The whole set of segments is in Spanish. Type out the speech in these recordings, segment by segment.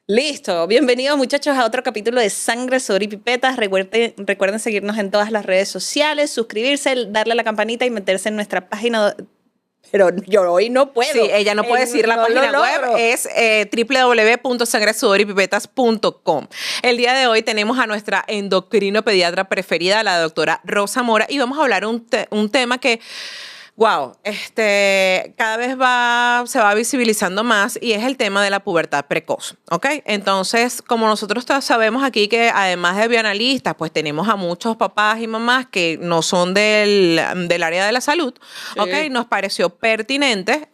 Listo, bienvenidos muchachos a otro capítulo de Sangre, Sudor y Pipetas. Recuerden seguirnos en todas las redes sociales, suscribirse, darle a la campanita y meterse en nuestra página. Pero yo hoy no puedo. Sí, ella no puede decir la página web, es www.sangresudorYpipetas.com. El día de hoy tenemos a nuestra endocrino pediatra preferida, la doctora Rosa Mora, y vamos a hablar un tema que wow, cada vez se va visibilizando más y es el tema de la pubertad precoz, ¿ok? Entonces, como nosotros sabemos aquí que además de bioanalistas, pues tenemos a muchos papás y mamás que no son del área de la salud, sí. ¿Ok? Nos pareció pertinente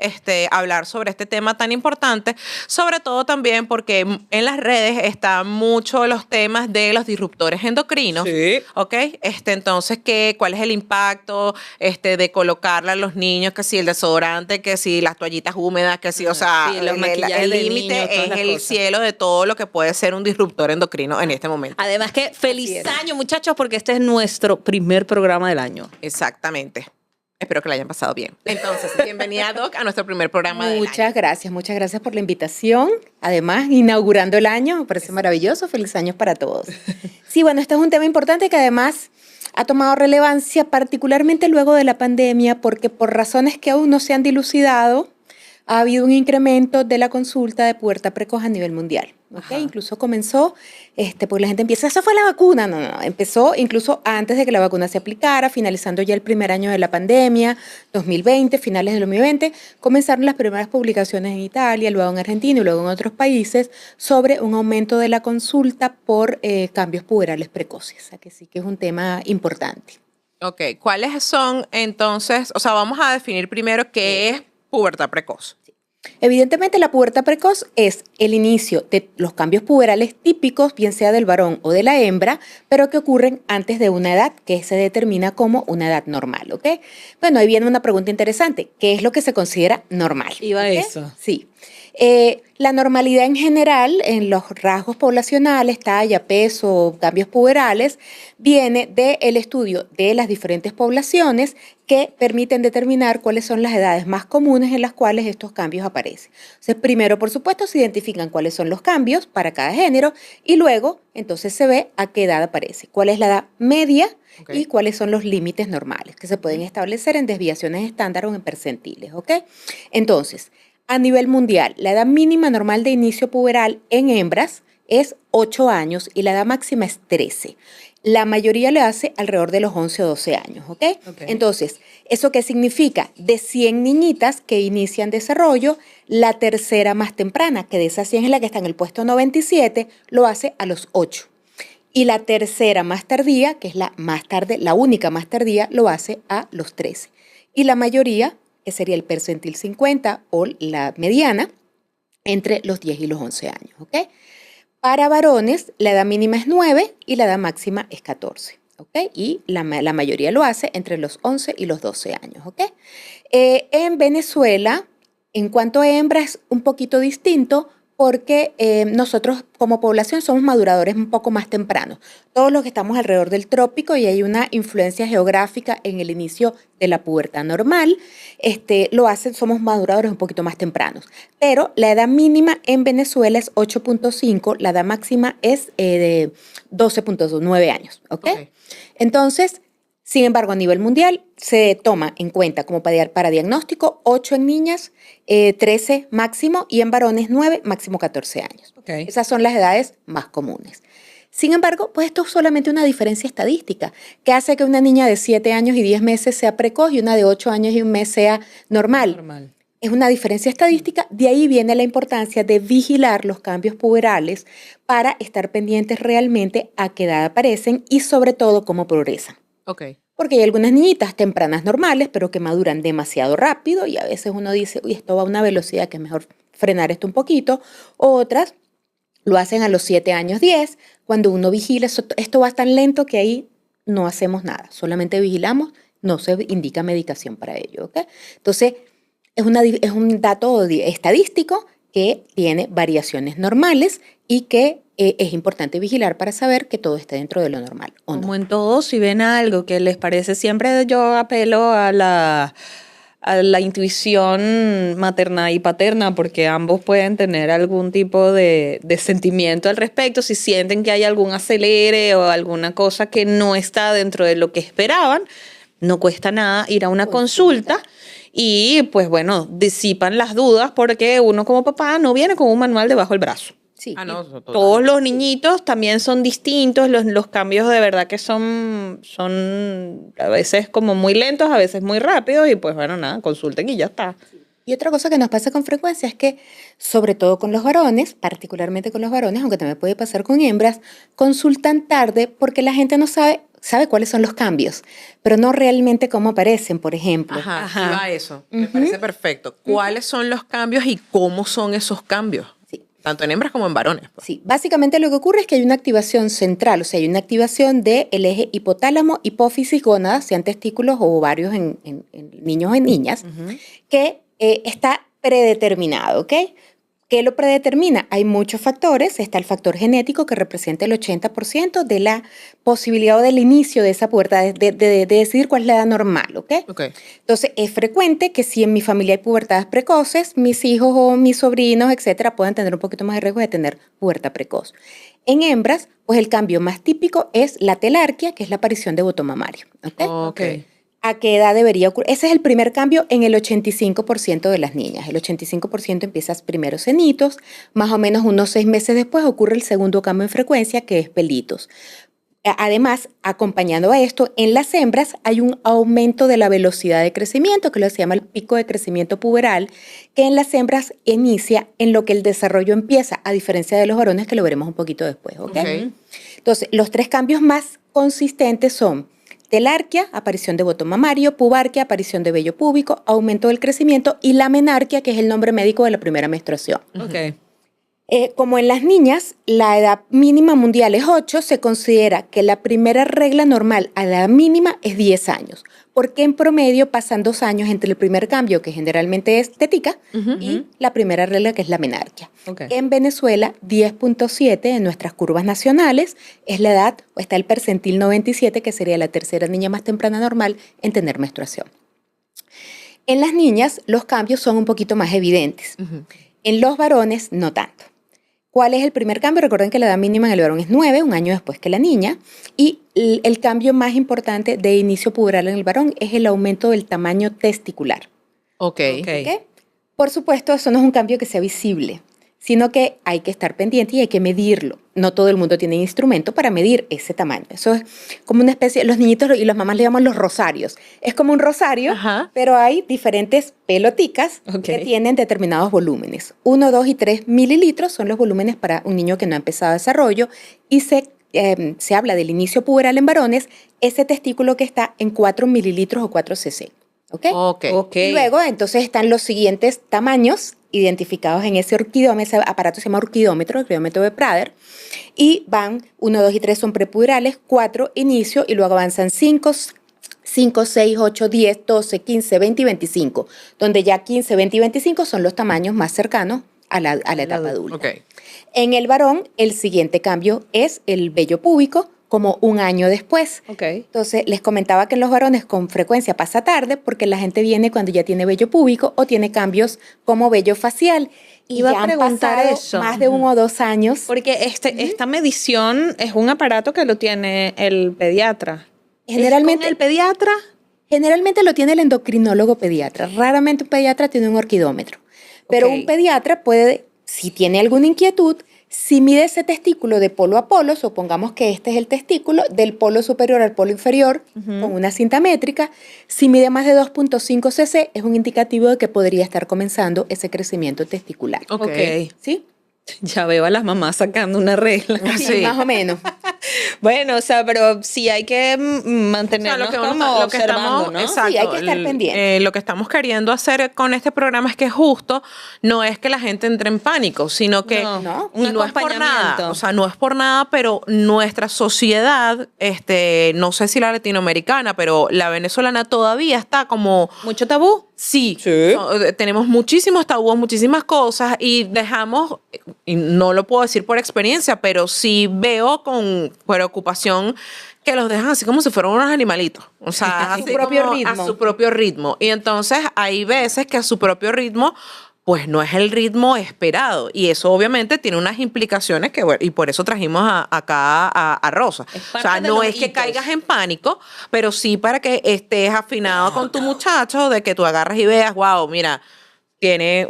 hablar sobre este tema tan importante, sobre todo también porque en las redes están mucho los temas de los disruptores endocrinos, sí. ¿Ok? Entonces, ¿cuál es el impacto de colocarla a los niños, que si el desodorante, que si las toallitas húmedas, que si, o sea, sí, el límite es el cielo de todo lo que puede ser un disruptor endocrino en este momento. Además que feliz año, muchachos, porque este es nuestro primer programa del año. Exactamente. Espero que la hayan pasado bien. Entonces, bienvenida, Doc, a nuestro primer programa del año. Muchas gracias por la invitación. Además, inaugurando el año, me parece maravilloso. Feliz años para todos. Sí, bueno, este es un tema importante que además ha tomado relevancia particularmente luego de la pandemia porque por razones que aún no se han dilucidado ha habido un incremento de la consulta de pubertad precoz a nivel mundial. ¿Okay? Incluso comenzó, porque la gente empieza, ¿eso fue la vacuna? No, empezó incluso antes de que la vacuna se aplicara, finalizando ya el primer año de la pandemia, 2020, finales del 2020, comenzaron las primeras publicaciones en Italia, luego en Argentina y luego en otros países sobre un aumento de la consulta por cambios puberales precoces. O sea que sí que es un tema importante. Ok, ¿cuáles son entonces, vamos a definir primero qué es pubertad precoz? Evidentemente, la pubertad precoz es el inicio de los cambios puberales típicos, bien sea del varón o de la hembra, pero que ocurren antes de una edad que se determina como una edad normal, ¿ok? Bueno, ahí viene una pregunta interesante. ¿Qué es lo que se considera normal? Iba ¿Okay? eso. Sí. La normalidad en general, en los rasgos poblacionales, talla, peso, cambios puberales, viene del estudio de las diferentes poblaciones que permiten determinar cuáles son las edades más comunes en las cuales estos cambios aparecen. Entonces, primero, por supuesto, se identifican cuáles son los cambios para cada género y luego, entonces, se ve a qué edad aparece, cuál es la edad media y cuáles son los límites normales que se pueden establecer en desviaciones estándar o en percentiles, ¿ok? Entonces, a nivel mundial, la edad mínima normal de inicio puberal en hembras es 8 años y la edad máxima es 13. La mayoría lo hace alrededor de los 11 o 12 años, ¿ok? Entonces, ¿eso qué significa? De 100 niñitas que inician desarrollo, la tercera más temprana, que de esas 100 es la que está en el puesto 97, lo hace a los 8. Y la tercera más tardía, que es la más tarde, la única más tardía, lo hace a los 13. Y la mayoría, que sería el percentil 50 o la mediana, entre los 10 y los 11 años, ¿ok? Para varones, la edad mínima es 9 y la edad máxima es 14, ¿ok? Y la mayoría lo hace entre los 11 y los 12 años, ¿ok? En Venezuela, en cuanto a hembras, es un poquito distinto porque nosotros como población somos maduradores un poco más tempranos. Todos los que estamos alrededor del trópico y hay una influencia geográfica en el inicio de la pubertad normal, somos maduradores un poquito más tempranos. Pero la edad mínima en Venezuela es 8.5, la edad máxima es de 12.9 años, ¿ok? Entonces, sin embargo, a nivel mundial se toma en cuenta como para diagnóstico 8 en niñas, 13 máximo y en varones 9, máximo 14 años. Esas son las edades más comunes. Sin embargo, pues esto es solamente una diferencia estadística que hace que una niña de 7 años y 10 meses sea precoz y una de 8 años y un mes sea normal. Es una diferencia estadística, de ahí viene la importancia de vigilar los cambios puberales para estar pendientes realmente a qué edad aparecen y sobre todo cómo progresan. Porque hay algunas niñitas tempranas normales, pero que maduran demasiado rápido y a veces uno dice, uy, esto va a una velocidad que es mejor frenar esto un poquito. Otras lo hacen a los 7 años, 10, cuando uno vigila, esto va tan lento que ahí no hacemos nada, solamente vigilamos, no se indica medicación para ello, ¿ok? Entonces, es un dato estadístico que tiene variaciones normales y que es importante vigilar para saber que todo esté dentro de lo normal, ¿o no? Como en todo, si ven algo que les parece, siempre yo apelo a a la intuición materna y paterna, porque ambos pueden tener algún tipo de sentimiento al respecto, si sienten que hay algún acelere o alguna cosa que no está dentro de lo que esperaban, no cuesta nada ir a una consulta y pues bueno, disipan las dudas porque uno como papá no viene con un manual debajo del brazo. Sí. No, total. Todos los niñitos también son distintos, los cambios de verdad que son a veces como muy lentos, a veces muy rápidos y pues bueno, nada, consulten y ya está. Y otra cosa que nos pasa con frecuencia es que, sobre todo con los varones, particularmente con los varones, aunque también puede pasar con hembras, consultan tarde porque la gente no sabe cuáles son los cambios, pero no realmente cómo aparecen, por ejemplo. Ajá. Iba a eso. Me parece perfecto. ¿Cuáles son los cambios y cómo son esos cambios? Sí. Tanto en hembras como en varones. Pues. Sí, básicamente lo que ocurre es que hay una activación central, o sea, hay una activación del eje hipotálamo, hipófisis, gónadas, sean testículos o ovarios en niños o en niñas, que está predeterminado, ¿ok? ¿Qué lo predetermina? Hay muchos factores. Está el factor genético que representa el 80% de la posibilidad o del inicio de esa pubertad, de decidir cuál es la edad normal, ¿ok? Entonces, es frecuente que si en mi familia hay pubertades precoces, mis hijos o mis sobrinos, etcétera, puedan tener un poquito más de riesgo de tener pubertad precoz. En hembras, pues el cambio más típico es la telarquia, que es la aparición de boto mamario, ¿ok? ¿A qué edad debería ocurrir? Ese es el primer cambio en el 85% de las niñas. El 85% empieza primeros cenitos, más o menos unos 6 meses después ocurre el segundo cambio en frecuencia, que es pelitos. Además, acompañando a esto, en las hembras hay un aumento de la velocidad de crecimiento, que lo se llama el pico de crecimiento puberal, que en las hembras inicia en lo que el desarrollo empieza, a diferencia de los varones, que lo veremos un poquito después, ¿ok? Entonces, los 3 cambios más consistentes son telarquia, aparición de boto mamario; pubarquia, aparición de vello púbico; aumento del crecimiento; y la menarquia, que es el nombre médico de la primera menstruación. Como en las niñas, la edad mínima mundial es 8, se considera que la primera regla normal a la edad mínima es 10 años, porque en promedio pasan 2 años entre el primer cambio, que generalmente es tetica, y la primera regla, que es la menarquia. En Venezuela, 10.7 en nuestras curvas nacionales es la edad, o está el percentil 97, que sería la tercera niña más temprana normal en tener menstruación. En las niñas, los cambios son un poquito más evidentes. En los varones, no tanto. ¿Cuál es el primer cambio? Recuerden que la edad mínima en el varón es 9, un año después que la niña, y el cambio más importante de inicio puberal en el varón es el aumento del tamaño testicular. ¿Ok? Por supuesto, eso no es un cambio que sea visible, sino que hay que estar pendiente y hay que medirlo. No todo el mundo tiene instrumento para medir ese tamaño. Eso es como una especie, los niñitos y las mamás le llaman los rosarios. Es como un rosario, pero hay diferentes peloticas que tienen determinados volúmenes. 1, 2 y 3 mililitros son los volúmenes para un niño que no ha empezado desarrollo, y se habla del inicio puberal en varones, ese testículo que está en 4 mililitros o 4 cc. Y luego, entonces, están los siguientes tamaños identificados en ese orquidómetro. Ese aparato se llama orquidómetro, el orquidómetro de Prader, y van 1, 2 y 3 son prepuberales, 4 inicio, y luego avanzan 5, 6, 8, 10, 12, 15, 20 y 25, donde ya 15, 20 y 25 son los tamaños más cercanos a la etapa adulta. En el varón, el siguiente cambio es el vello púbico, como un año después. Entonces, les comentaba que en los varones con frecuencia pasa tarde porque la gente viene cuando ya tiene vello púbico o tiene cambios como vello facial. Y iba ya a preguntar han pasado eso. Más de 1 o 2 años. Porque esta medición es un aparato que lo tiene el pediatra. Generalmente, ¿Es con el pediatra? Generalmente lo tiene el endocrinólogo pediatra. Raramente un pediatra tiene un orquidómetro. Pero un pediatra puede, si tiene alguna inquietud, si mide ese testículo de polo a polo, supongamos que este es el testículo, del polo superior al polo inferior, con una cinta métrica, si mide más de 2.5 cc, es un indicativo de que podría estar comenzando ese crecimiento testicular. ¿Sí? Ya veo a las mamás sacando una regla. Sí, más o menos. Bueno, o sea, pero sí hay que mantenernos observando, ¿no? Exacto, sí, hay que estar pendiente. Lo que estamos queriendo hacer con este programa es que justo no es que la gente entre en pánico, sino que un no es por nada. acompañamiento. O sea, no es por nada, pero nuestra sociedad, no sé si la latinoamericana, pero la venezolana todavía está como... ¿Mucho tabú? Sí, Sí. tenemos muchísimos tabúes, muchísimas cosas y dejamos, y no lo puedo decir por experiencia, pero sí veo con preocupación que los dejan así como si fueran unos animalitos. O sea, A su así propio como ritmo. a su propio ritmo. Y entonces hay veces que a su propio ritmo pues no es el ritmo esperado. Y eso obviamente tiene unas implicaciones que, bueno, y por eso trajimos acá a Rosa. Es O parte sea, de no los es que hitos. caigas en pánico, pero sí para que estés afinado con tu muchacho, de que tú agarras y veas, wow, mira, tiene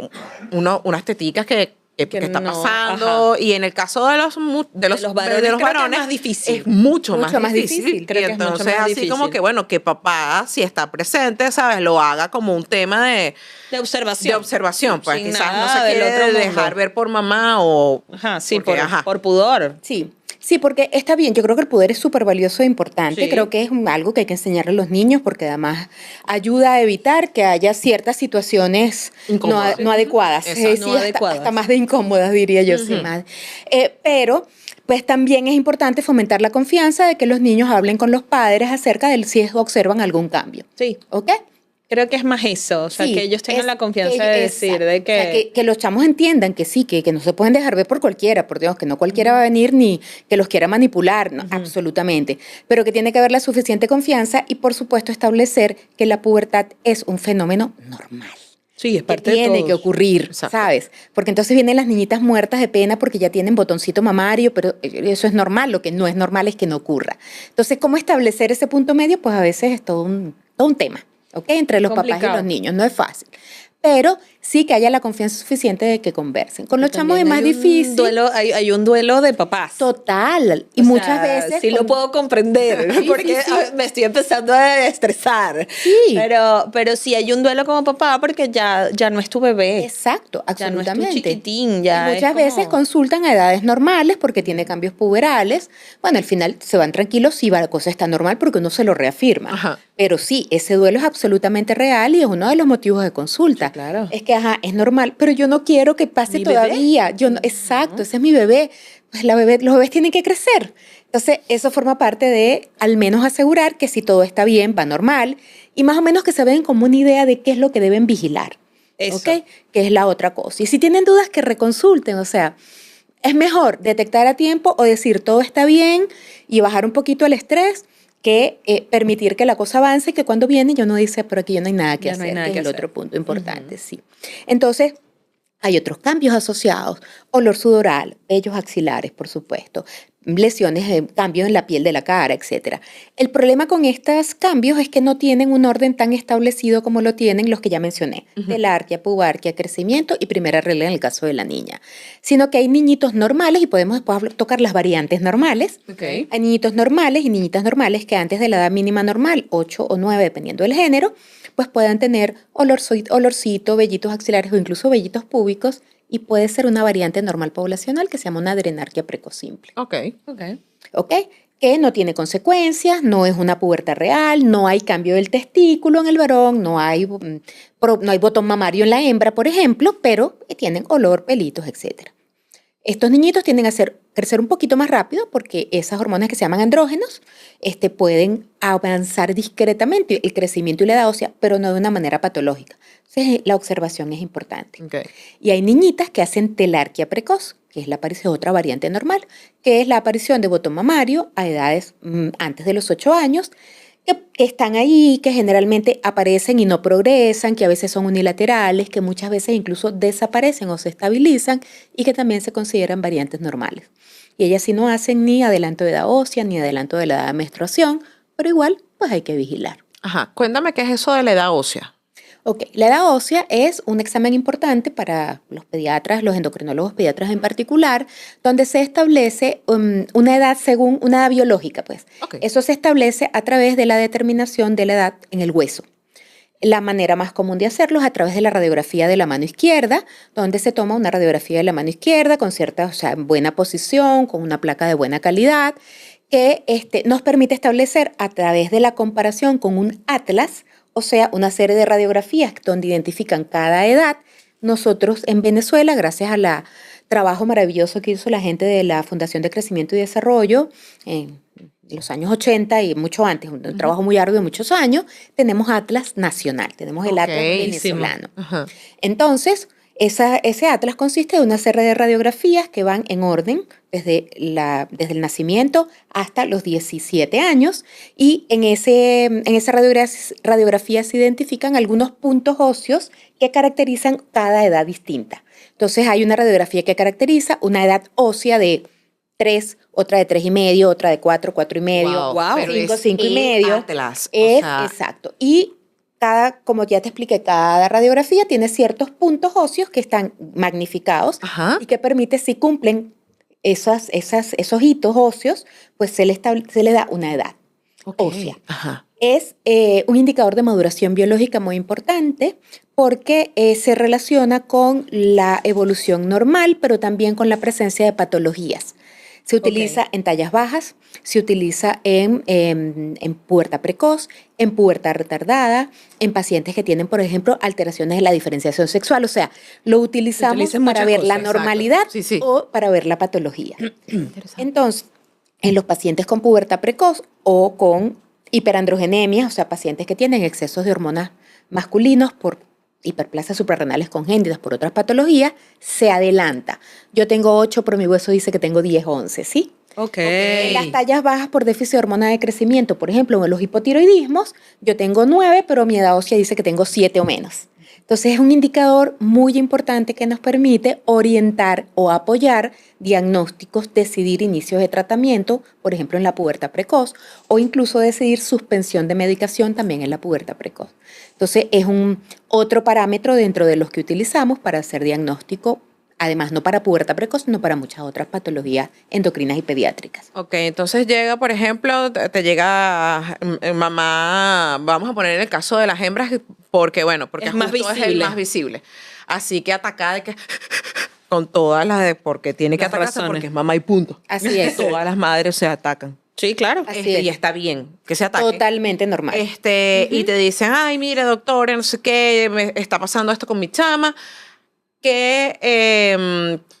unas teticas que está no, pasando. Y en el caso de los varones, creo que es varones más difícil. es mucho, Mucho más difícil. difícil. Creo Y que es mucho entonces más así difícil. como que, bueno, que papá, si está presente, ¿sabes? Lo haga como un tema De observación. de observación, pues Sin quizás no nada se del quiere otro mundo. dejar ver por mamá o... Ajá, sí, porque, por pudor. Sí, sí, porque está bien. Yo creo que el poder es súper valioso e importante. Sí. Creo que es algo que hay que enseñarle a los niños porque además ayuda a evitar que haya ciertas situaciones Incómodas. no adecuadas. Exacto. No adecuadas. Hasta más de incómodas, diría yo. Sí, más. Pero pues también es importante fomentar la confianza de que los niños hablen con los padres acerca de si observan algún cambio. Sí. ¿Ok? Creo que es más eso, o sea, Sí, que ellos tengan es la confianza que- de decir, exacto. de O sea, que... que los chamos entiendan que sí, que no se pueden dejar ver por cualquiera, por Dios, que no cualquiera va a venir ni que los quiera manipular, no, absolutamente. Pero que tiene que haber la suficiente confianza y, por supuesto, establecer que la pubertad es un fenómeno normal. Sí, es Que parte de tiene todos. que ocurrir, Exacto. ¿sabes? Porque entonces vienen las niñitas muertas de pena porque ya tienen botoncito mamario, pero eso es normal. Lo que no es normal es que no ocurra. Entonces, ¿cómo establecer ese punto medio? Pues a veces es todo un tema, ¿ok? Entre los papás y Complicado. los niños. No es fácil. Pero sí que haya la confianza suficiente de que conversen. Con los chamos es También más hay un difícil. hay un duelo de papás. Total. Y O muchas sea, veces... sí lo puedo comprender, Sí, porque sí. me estoy empezando a estresar. Sí. Pero sí hay un duelo como papá porque ya no es tu bebé. Exacto, Ya no es tu absolutamente. chiquitín, ya Y es muchas como- veces consultan a edades normales porque tiene cambios puberales. Bueno, al final se van tranquilos si la cosa está normal porque uno se lo reafirma. Ajá. Pero sí, ese duelo es absolutamente real y es uno de los motivos de consulta. Sí, claro. Es que, es normal, pero yo no quiero que pase ¿Mi bebé? todavía. Yo no, exacto, ese es mi bebé. Pues los bebés tienen que crecer. Entonces, eso forma parte de al menos asegurar que si todo está bien, va normal y más o menos que se ven como una idea de qué es lo que deben vigilar. Eso. ¿Ok? Que es la otra cosa. Y si tienen dudas, que reconsulten. O sea, es mejor detectar a tiempo o decir todo está bien y bajar un poquito el estrés que permitir que la cosa avance y que cuando viene yo no dice, pero aquí ya no hay nada que Ya no hay hacer, nada que que es el hacer. otro punto importante, sí. Entonces, hay otros cambios asociados, olor sudoral, vellos axilares, por supuesto, lesiones, cambios en la piel de la cara, etc. El problema con estos cambios es que no tienen un orden tan establecido como lo tienen los que ya mencioné, telarquia, pubarquia, crecimiento y primera regla en el caso de la niña, sino que hay niñitos normales y podemos después tocar las variantes normales. Ok. Hay niñitos normales y niñitas normales que antes de la edad mínima normal, 8 o 9, dependiendo del género, pues puedan tener olorcito, vellitos axilares o incluso vellitos púbicos y puede ser una variante normal poblacional que se llama una adrenarquia precoz simple. Ok. ¿Ok? Que no tiene consecuencias, no es una pubertad real, no hay cambio del testículo en el varón, no hay botón mamario en la hembra, por ejemplo, pero tienen olor, pelitos, etc. Estos niñitos tienden a crecer un poquito más rápido porque esas hormonas que se llaman andrógenos pueden avanzar discretamente el crecimiento y la edad ósea, pero no de una manera patológica. Entonces, la observación es importante. Ok. Y hay niñitas que hacen telarquia precoz, que es la aparición de otra variante normal, que es la aparición de botón mamario a edades antes de los 8 años, que están ahí, que generalmente aparecen y no progresan, que a veces son unilaterales, que muchas veces incluso desaparecen o se estabilizan y que también se consideran variantes normales. Y ellas sí no hacen ni adelanto de edad ósea ni adelanto de la edad de menstruación, pero igual pues hay que vigilar. Ajá. Cuéntame qué es eso de la edad ósea. Ok, la edad ósea es un examen importante para los pediatras, los endocrinólogos pediatras en particular, donde se establece una edad según una edad biológica, pues. Ok. Eso se establece a través de la determinación de la edad en el hueso. La manera más común de hacerlo es a través de la radiografía de la mano izquierda, donde se toma una radiografía de la mano izquierda con cierta, o sea, buena posición, con una placa de buena calidad, que nos permite establecer a través de la comparación con un atlas, o sea, una serie de radiografías donde identifican cada edad. Nosotros en Venezuela, gracias al trabajo maravilloso que hizo la gente de la Fundación de Crecimiento y Desarrollo, los años 80 y mucho antes, un trabajo muy arduo de muchos años, tenemos Atlas Nacional, tenemos el Atlas venezolano. Ajá. Entonces, ese atlas consiste de una serie de radiografías que van en orden desde el nacimiento hasta los 17 años y en esa radiografía se identifican algunos puntos óseos que caracterizan cada edad distinta. Entonces hay una radiografía que caracteriza una edad ósea de 3, otra de 3,5, otra de 4, 4,5, Wow, pero 5, es 5,5. Atlas, o Es sea, exacto. Y como ya te expliqué, cada radiografía tiene ciertos puntos óseos que están magnificados Ajá. y que permite, si cumplen esos hitos óseos, pues se le da una edad ósea. Ajá. Es un indicador de maduración biológica muy importante porque se relaciona con la evolución normal, pero también con la presencia de patologías. Se utiliza en tallas bajas, se utiliza en pubertad precoz, en pubertad retardada, en pacientes que tienen, por ejemplo, alteraciones de la diferenciación sexual. O sea, lo utilizamos para ver la normalidad o para ver la patología. Entonces, en los pacientes con pubertad precoz o con hiperandrogenemia, o sea, pacientes que tienen excesos de hormonas masculinos por hiperplasias suprarrenales congénitas por otras patologías, se adelanta. Yo tengo 8, pero mi hueso dice que tengo 10 o 11, ¿sí? En las tallas bajas por déficit de hormona de crecimiento, por ejemplo, en los hipotiroidismos, yo tengo 9, pero mi edad ósea dice que tengo 7 o menos. Entonces es un indicador muy importante que nos permite orientar o apoyar diagnósticos, decidir inicios de tratamiento, por ejemplo en la pubertad precoz, o incluso decidir suspensión de medicación también en la pubertad precoz. Entonces es otro parámetro dentro de los que utilizamos para hacer diagnóstico, además no para pubertad precoz, sino para muchas otras patologías endocrinas y pediátricas. Ok, entonces llega, por ejemplo, te llega mamá, vamos a poner el caso de las hembras, porque es más justo es el más visible. Así que atacada de que con todas las de porque tiene que Las atacarse razones. porque es mamá y punto. Así es. Todas las madres se atacan. Sí, claro. Así es. Y está bien que se ataquen. Totalmente normal. Y te dicen, ay, mire, doctora, no sé qué, me está pasando esto con mi chama.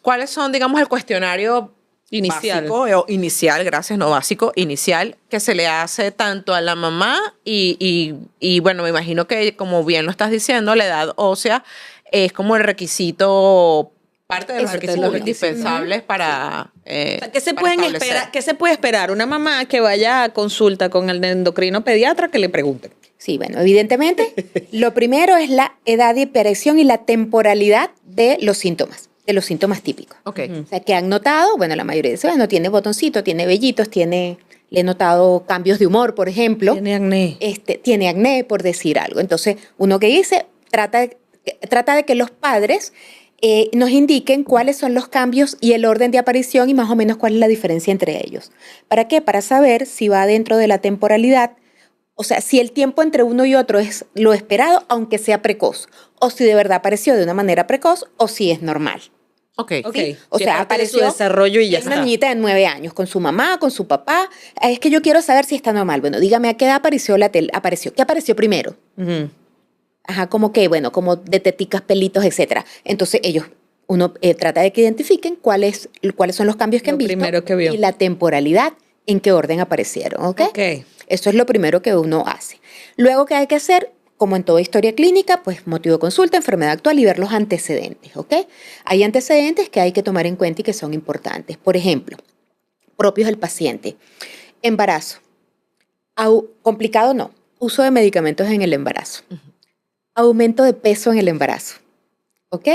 ¿Cuáles son, digamos, el cuestionario Inicial. básico, o inicial, gracias, no básico, inicial, que se le hace tanto a la mamá y bueno, me imagino que, como bien lo estás diciendo, la edad ósea es como el requisito, parte de los requisitos indispensables para ¿Qué se para pueden establecer. esperar? ¿Qué se puede esperar? Una mamá que vaya a consulta con el endocrino pediatra que le pregunte. Sí, bueno, evidentemente, lo primero es la edad de aparición y la temporalidad de los síntomas típicos. Ok. O sea, que han notado, bueno, la mayoría dice, bueno, tiene botoncito, tiene vellitos, le he notado cambios de humor, por ejemplo. Tiene acné. Tiene acné, por decir algo. Entonces, uno que dice, trata de que los padres nos indiquen cuáles son los cambios y el orden de aparición y más o menos cuál es la diferencia entre ellos. ¿Para qué? Para saber si va dentro de la temporalidad. O sea, si el tiempo entre uno y otro es lo esperado, aunque sea precoz, o si de verdad apareció de una manera precoz, o si es normal. Ok. Ok. ¿Sí? O Si sea, es parte de su apareció desarrollo y ya una está. niñita de 9 años, con su mamá, con su papá. Es que yo quiero saber si está normal. Bueno, dígame a qué edad apareció ¿Qué apareció primero? Ujú. Ajá, como que, bueno, como de teticas, pelitos, etcétera. Entonces uno trata de que identifiquen cuáles son los cambios que Lo han visto primero que vio. y la temporalidad en qué orden aparecieron, ¿ok? Ok. Eso es lo primero que uno hace. Luego, ¿qué hay que hacer? Como en toda historia clínica, pues motivo de consulta, enfermedad actual y ver los antecedentes, ¿ok? Hay antecedentes que hay que tomar en cuenta y que son importantes. Por ejemplo, propios del paciente. Embarazo. Complicado no. Uso de medicamentos en el embarazo. Aumento de peso en el embarazo, ¿ok?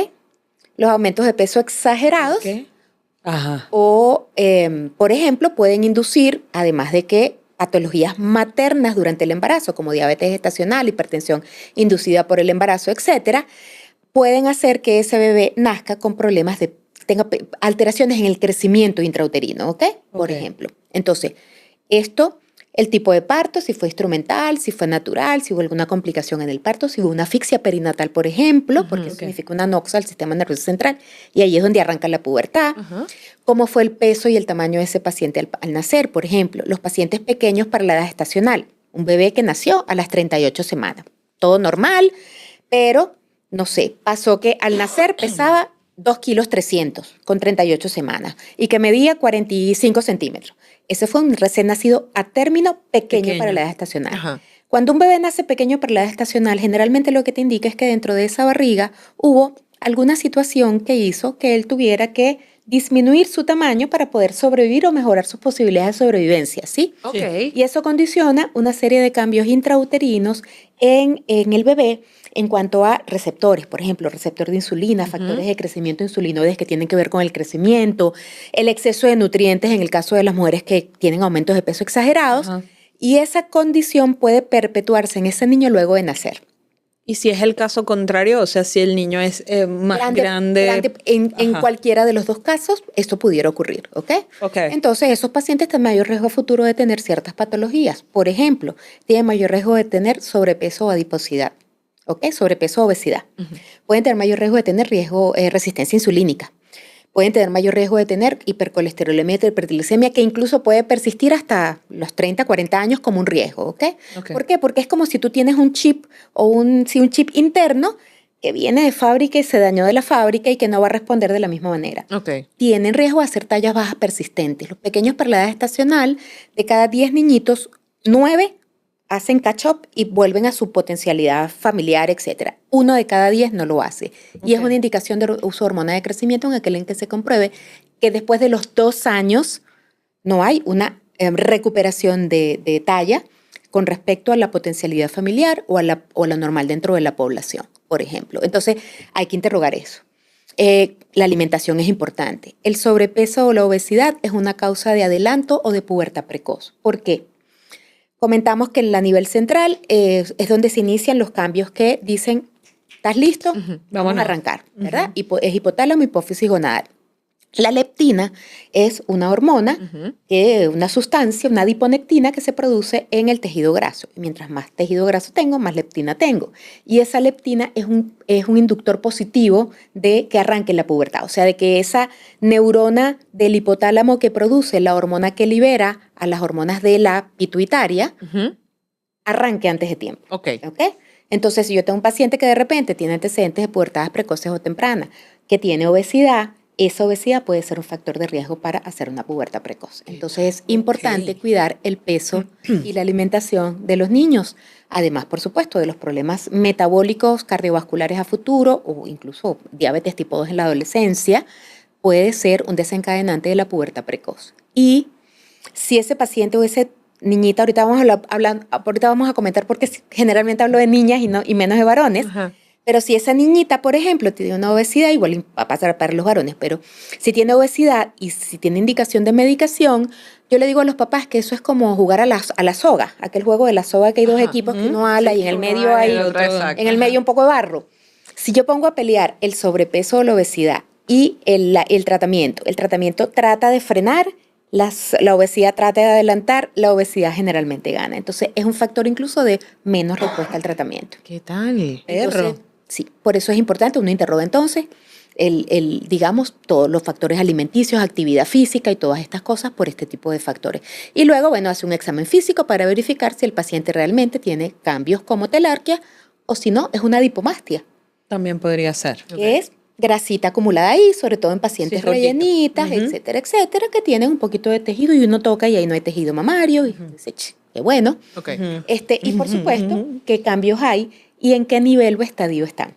Los aumentos de peso exagerados Ok. Ajá. o, por ejemplo, pueden inducir, además de que patologías maternas durante el embarazo, como diabetes gestacional, hipertensión inducida por el embarazo, etcétera, pueden hacer que ese bebé nazca con problemas tenga alteraciones en el crecimiento intrauterino, ¿ok? Por Ok. ejemplo. Entonces, el tipo de parto, si fue instrumental, si fue natural, si hubo alguna complicación en el parto, si hubo una asfixia perinatal, por ejemplo, porque eso ok. significa una anoxia al sistema nervioso central, y ahí es donde arranca la pubertad. Ajá. ¿Cómo fue el peso y el tamaño de ese paciente al nacer? Por ejemplo, los pacientes pequeños para la edad gestacional. Un bebé que nació a las 38 semanas. Todo normal, pero, no sé, pasó que al nacer pesaba 2 kilos 300 con 38 semanas y que medía 45 centímetros. Ese fue un recién nacido a término pequeño para la edad estacional. Ajá. Cuando un bebé nace pequeño para la edad estacional, generalmente lo que te indica es que dentro de esa barriga hubo alguna situación que hizo que él tuviera que disminuir su tamaño para poder sobrevivir o mejorar sus posibilidades de sobrevivencia, ¿sí? Ok. Y eso condiciona una serie de cambios intrauterinos en el bebé en cuanto a receptores, por ejemplo, receptor de insulina, factores de crecimiento insulinoides que tienen que ver con el crecimiento, el exceso de nutrientes en el caso de las mujeres que tienen aumentos de peso exagerados, Ajá. y esa condición puede perpetuarse en ese niño luego de nacer. Y si es el caso contrario, o sea, si el niño es más grande. En Ajá. cualquiera de los dos casos, esto pudiera ocurrir, ¿ok? Ok. Entonces, esos pacientes tienen mayor riesgo futuro de tener ciertas patologías. Por ejemplo, tienen mayor riesgo de tener sobrepeso o adiposidad, ¿ok? Sobrepeso o obesidad. Pueden tener mayor riesgo de tener resistencia insulínica. Pueden tener mayor riesgo de tener hipercolesterolemia y hiperglicemia, que incluso puede persistir hasta los 30, 40 años como un riesgo, ¿ok? Ok. ¿Por qué? Porque es como si tú tienes un chip o un chip interno que viene de fábrica y se dañó de la fábrica y que no va a responder de la misma manera. Ok. Tienen riesgo de hacer tallas bajas persistentes. Los pequeños para la edad estacional, de cada 10 niñitos, 9 hacen catch-up y vuelven a su potencialidad familiar, etc. 1 de cada 10 no lo hace. Y es Ok. una indicación de uso de hormona de crecimiento en aquel en que se compruebe que después de los 2 años no hay una recuperación de talla con respecto a la potencialidad familiar o a la normal dentro de la población, por ejemplo. Entonces, hay que interrogar eso. La alimentación es importante. El sobrepeso o la obesidad es una causa de adelanto o de pubertad precoz. ¿Por qué? Comentamos que en la nivel central es donde se inician los cambios que dicen, ¿estás listo? Vamos Vámonos. a arrancar, ¿verdad? Es hipotálamo, hipófisis gonadal. La leptina es una hormona, una sustancia, una adiponectina que se produce en el tejido graso. Y mientras más tejido graso tengo, más leptina tengo. Y esa leptina es un inductor positivo de que arranque la pubertad. O sea, de que esa neurona del hipotálamo que produce la hormona que libera a las hormonas de la pituitaria, arranque antes de tiempo. Ok. ¿Ok? Entonces, si yo tengo un paciente que de repente tiene antecedentes de pubertades precoces o tempranas, que tiene obesidad, esa obesidad puede ser un factor de riesgo para hacer una pubertad precoz. Entonces, es importante cuidar el peso y la alimentación de los niños. Además, por supuesto, de los problemas metabólicos cardiovasculares a futuro o incluso diabetes tipo 2 en la adolescencia, puede ser un desencadenante de la pubertad precoz. Y si ese paciente o ese niñita, ahorita vamos a comentar porque generalmente hablo de niñas y menos de varones, Ajá. pero si esa niñita, por ejemplo, tiene una obesidad, igual va a pasar para los varones, pero si tiene obesidad y si tiene indicación de medicación, yo le digo a los papás que eso es como jugar a la soga, aquel juego de la soga que hay dos equipos que uno ala y en el medio hay, en el medio un poco de barro. Si yo pongo a pelear el sobrepeso o la obesidad y el tratamiento trata de frenar, la obesidad trata de adelantar, la obesidad generalmente gana. Entonces, es un factor incluso de menos respuesta al tratamiento. ¿Qué tal? Entonces, sí, por eso es importante, uno interroga entonces digamos, todos los factores alimenticios, actividad física y todas estas cosas por este tipo de factores. Y luego, bueno, hace un examen físico para verificar si el paciente realmente tiene cambios como telarquia o si no, es una adipomastia, También podría ser. que es grasita acumulada ahí, sobre todo en pacientes Sí, gordito. rellenitas, etcétera, etcétera, que tienen un poquito de tejido y uno toca y ahí no hay tejido mamario y dice, "Ch, qué bueno". Ok. Y por supuesto, qué cambios hay y en qué nivel o estadio están.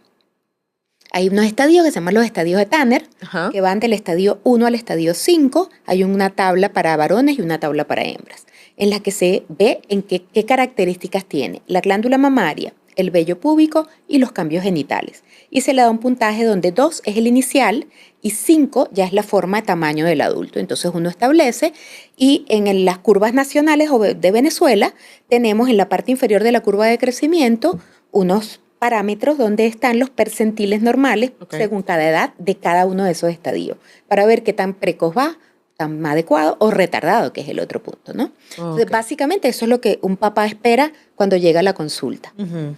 Hay unos estadios que se llaman los estadios de Tanner, Ajá. que van del estadio 1 al estadio 5. Hay una tabla para varones y una tabla para hembras, en la que se ve en qué características tiene la glándula mamaria, el vello púbico y los cambios genitales. Y se le da un puntaje donde 2 es el inicial y 5 ya es la forma de tamaño del adulto. Entonces uno establece y en las curvas nacionales de Venezuela tenemos en la parte inferior de la curva de crecimiento unos parámetros donde están los percentiles normales según cada edad de cada uno de esos estadios, para ver qué tan precoz va, tan adecuado o retardado, que es el otro punto, ¿no? Entonces, básicamente eso es lo que un papá espera cuando llega a la consulta.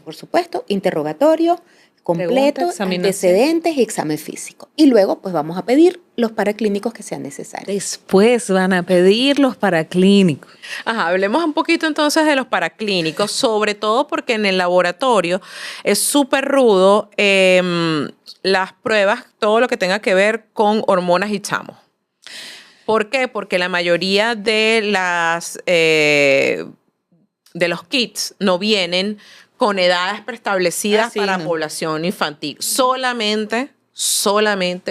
Por supuesto, interrogatorio, completo, examinación. antecedentes y examen físico. Y luego pues vamos a pedir los paraclínicos que sean necesarios. Después van a pedir los paraclínicos. Ajá, hablemos un poquito entonces de los paraclínicos, sobre todo porque en el laboratorio es súper rudo las pruebas, todo lo que tenga que ver con hormonas y chamos. ¿Por qué? Porque la mayoría de los kits no vienen con edades preestablecidas sí, para no. población infantil. Solamente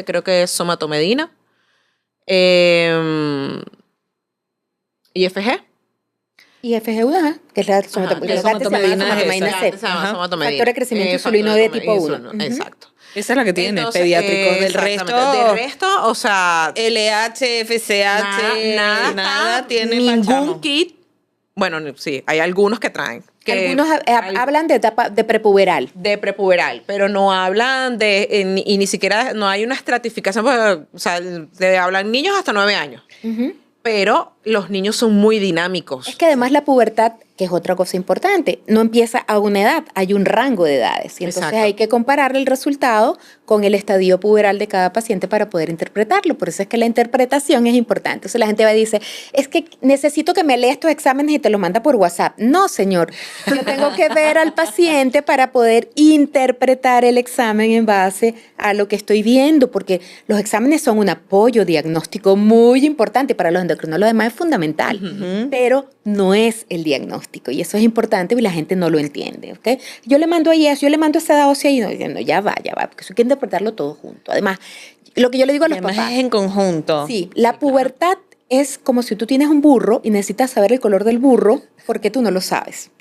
creo que es somatomedina, IFG. Y FGUA, que es la que somatomedina, somatomedina es esa. Se llama Ajá. somatomedina. Factor de crecimiento insulino de tipo 1. Exacto. Esa es la que tiene, Entonces, pediátricos. Del exactamente. resto, Del resto, o sea, LH, FSH, nada tiene ningún pachamo. kit. Bueno, sí, hay algunos que traen. Algunos hablan de etapa de prepuberal. De prepuberal, pero no hablan y ni siquiera, no hay una estratificación, porque, o sea, te hablan niños hasta 9 años. Pero los niños son muy dinámicos. Es que además la pubertad, que es otra cosa importante, no empieza a una edad, hay un rango de edades. Y entonces Exacto. hay que comparar el resultado con el estadio puberal de cada paciente para poder interpretarlo. Por eso es que la interpretación es importante. Entonces la gente va y dice, es que necesito que me lea estos exámenes y te los manda por WhatsApp. No, señor. Yo tengo que ver al paciente para poder interpretar el examen en base a lo que estoy viendo, porque los exámenes son un apoyo diagnóstico muy importante para los endocrinólogos, además es fundamental, pero no es el diagnóstico y eso es importante y la gente no lo entiende, ¿ok? Yo le mando a IES, yo le mando a esa ósea y no, ya va, porque eso hay que interpretarlo todo junto. Además, lo que yo le digo a los Además papás. es en conjunto. Sí, la pubertad es como si tú tienes un burro y necesitas saber el color del burro porque tú no lo sabes.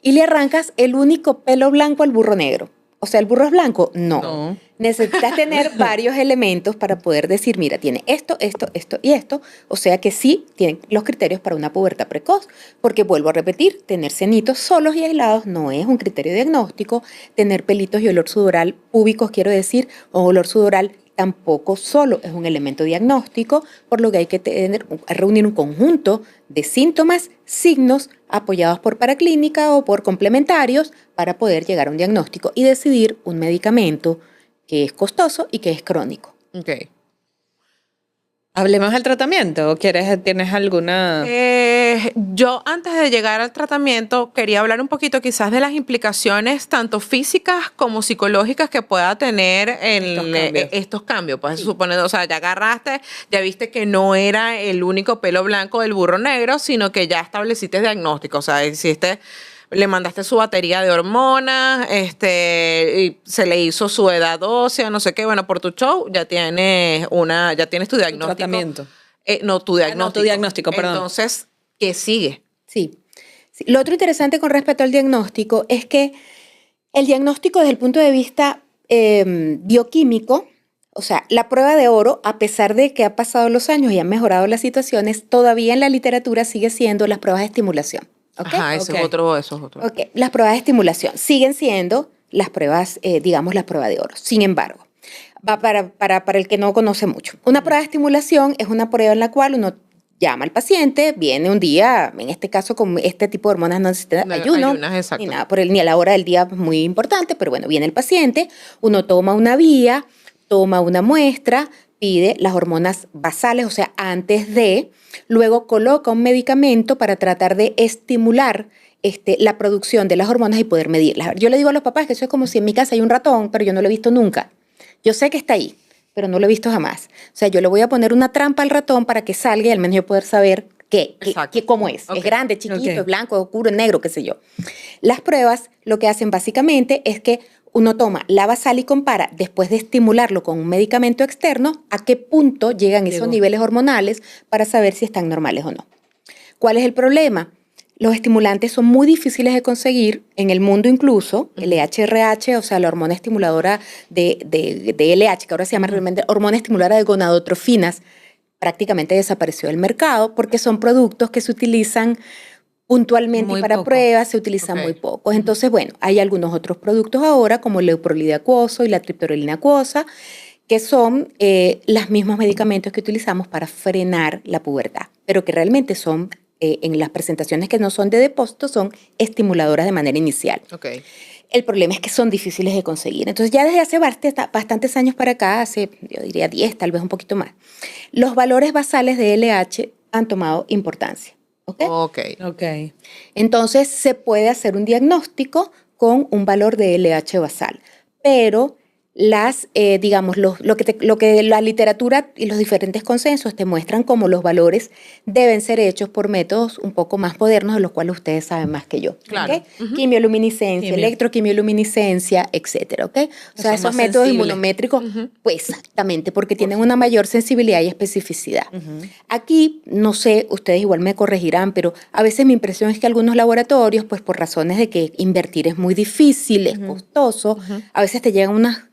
Y le arrancas el único pelo blanco al burro negro. O sea, ¿el burro es blanco? No. Necesitas tener varios elementos para poder decir, mira, tiene esto, esto, esto y esto. O sea que sí tienen los criterios para una pubertad precoz. Porque vuelvo a repetir, tener senitos solos y aislados no es un criterio diagnóstico. Tener pelitos y olor sudoral púbicos, quiero decir, o olor sudoral tampoco solo es un elemento diagnóstico, por lo que hay que reunir un conjunto de síntomas, signos, apoyados por paraclínica o por complementarios para poder llegar a un diagnóstico y decidir un medicamento que es costoso y que es crónico. Ok. Hablemos del tratamiento. ¿Tienes alguna...? Yo antes de llegar al tratamiento quería hablar un poquito quizás de las implicaciones tanto físicas como psicológicas que pueda tener estos cambios. Pues suponiendo, o sea, ya agarraste, ya viste que no era el único pelo blanco del burro negro, sino que ya estableciste diagnóstico, o sea, le mandaste su batería de hormonas, y se le hizo su edad ósea, no sé qué, bueno, por tu show ya tienes tu diagnóstico. Tratamiento. Tu diagnóstico. Tu diagnóstico, perdón. Entonces, ¿qué sigue? Sí. Lo otro interesante con respecto al diagnóstico es que el diagnóstico desde el punto de vista bioquímico, o sea, la prueba de oro, a pesar de que ha pasado los años y han mejorado las situaciones, todavía en la literatura sigue siendo las pruebas de estimulación. ¿Okay? Ajá, eso es otro. Ok, las pruebas de estimulación siguen siendo las pruebas, digamos, la prueba de oro. Sin embargo, va para el que no conoce mucho. Una prueba de estimulación es una prueba en la cual uno llama al paciente, viene un día, en este caso con este tipo de hormonas no necesitan ayuno, ni nada, ni a la hora del día es muy importante, pero bueno, viene el paciente, uno toma una vía, toma una muestra, pide las hormonas basales, o sea, antes de, luego coloca un medicamento para tratar de estimular la producción de las hormonas y poder medirlas. Yo le digo a los papás que eso es como si en mi casa hay un ratón, pero yo no lo he visto nunca. Yo sé que está ahí, pero no lo he visto jamás. O sea, yo le voy a poner una trampa al ratón para que salga y al menos yo poder saber cómo es. Okay. Es grande, chiquito, es blanco, es oscuro, es negro, qué sé yo. Las pruebas lo que hacen básicamente es que uno toma la basal y compara, después de estimularlo con un medicamento externo, a qué punto llegan esos niveles hormonales para saber si están normales o no. ¿Cuál es el problema? Los estimulantes son muy difíciles de conseguir en el mundo incluso. El HRH, o sea, la hormona estimuladora de LH, que ahora se llama realmente hormona estimuladora de gonadotrofinas, prácticamente desapareció del mercado porque son productos que se utilizan puntualmente muy para poco. Pruebas, se utilizan muy pocos. Entonces, bueno, hay algunos otros productos ahora, como el leuprolide acuoso y la triptorelina acuosa, que son los mismos medicamentos que utilizamos para frenar la pubertad, pero que realmente son, en las presentaciones que no son de depósito, son estimuladoras de manera inicial. Okay. El problema es que son difíciles de conseguir. Entonces, ya desde hace bastantes años para acá, hace, yo diría 10, tal vez un poquito más, los valores basales de LH han tomado importancia. ¿Ok? Ok. Entonces, se puede hacer un diagnóstico con un valor de LH basal, pero digamos, lo que la literatura y los diferentes consensos te muestran como los valores deben ser hechos por métodos un poco más modernos, de los cuales ustedes saben más que yo. Claro. ¿Okay? Quimioluminiscencia, electroquimioluminiscencia, etcétera. ¿Okay? O sea, esos métodos inmunométricos, pues exactamente, porque tienen una mayor sensibilidad y especificidad. Aquí, no sé, ustedes igual me corregirán, pero a veces mi impresión es que algunos laboratorios, pues por razones de que invertir es muy difícil, es costoso, a veces te llegan unas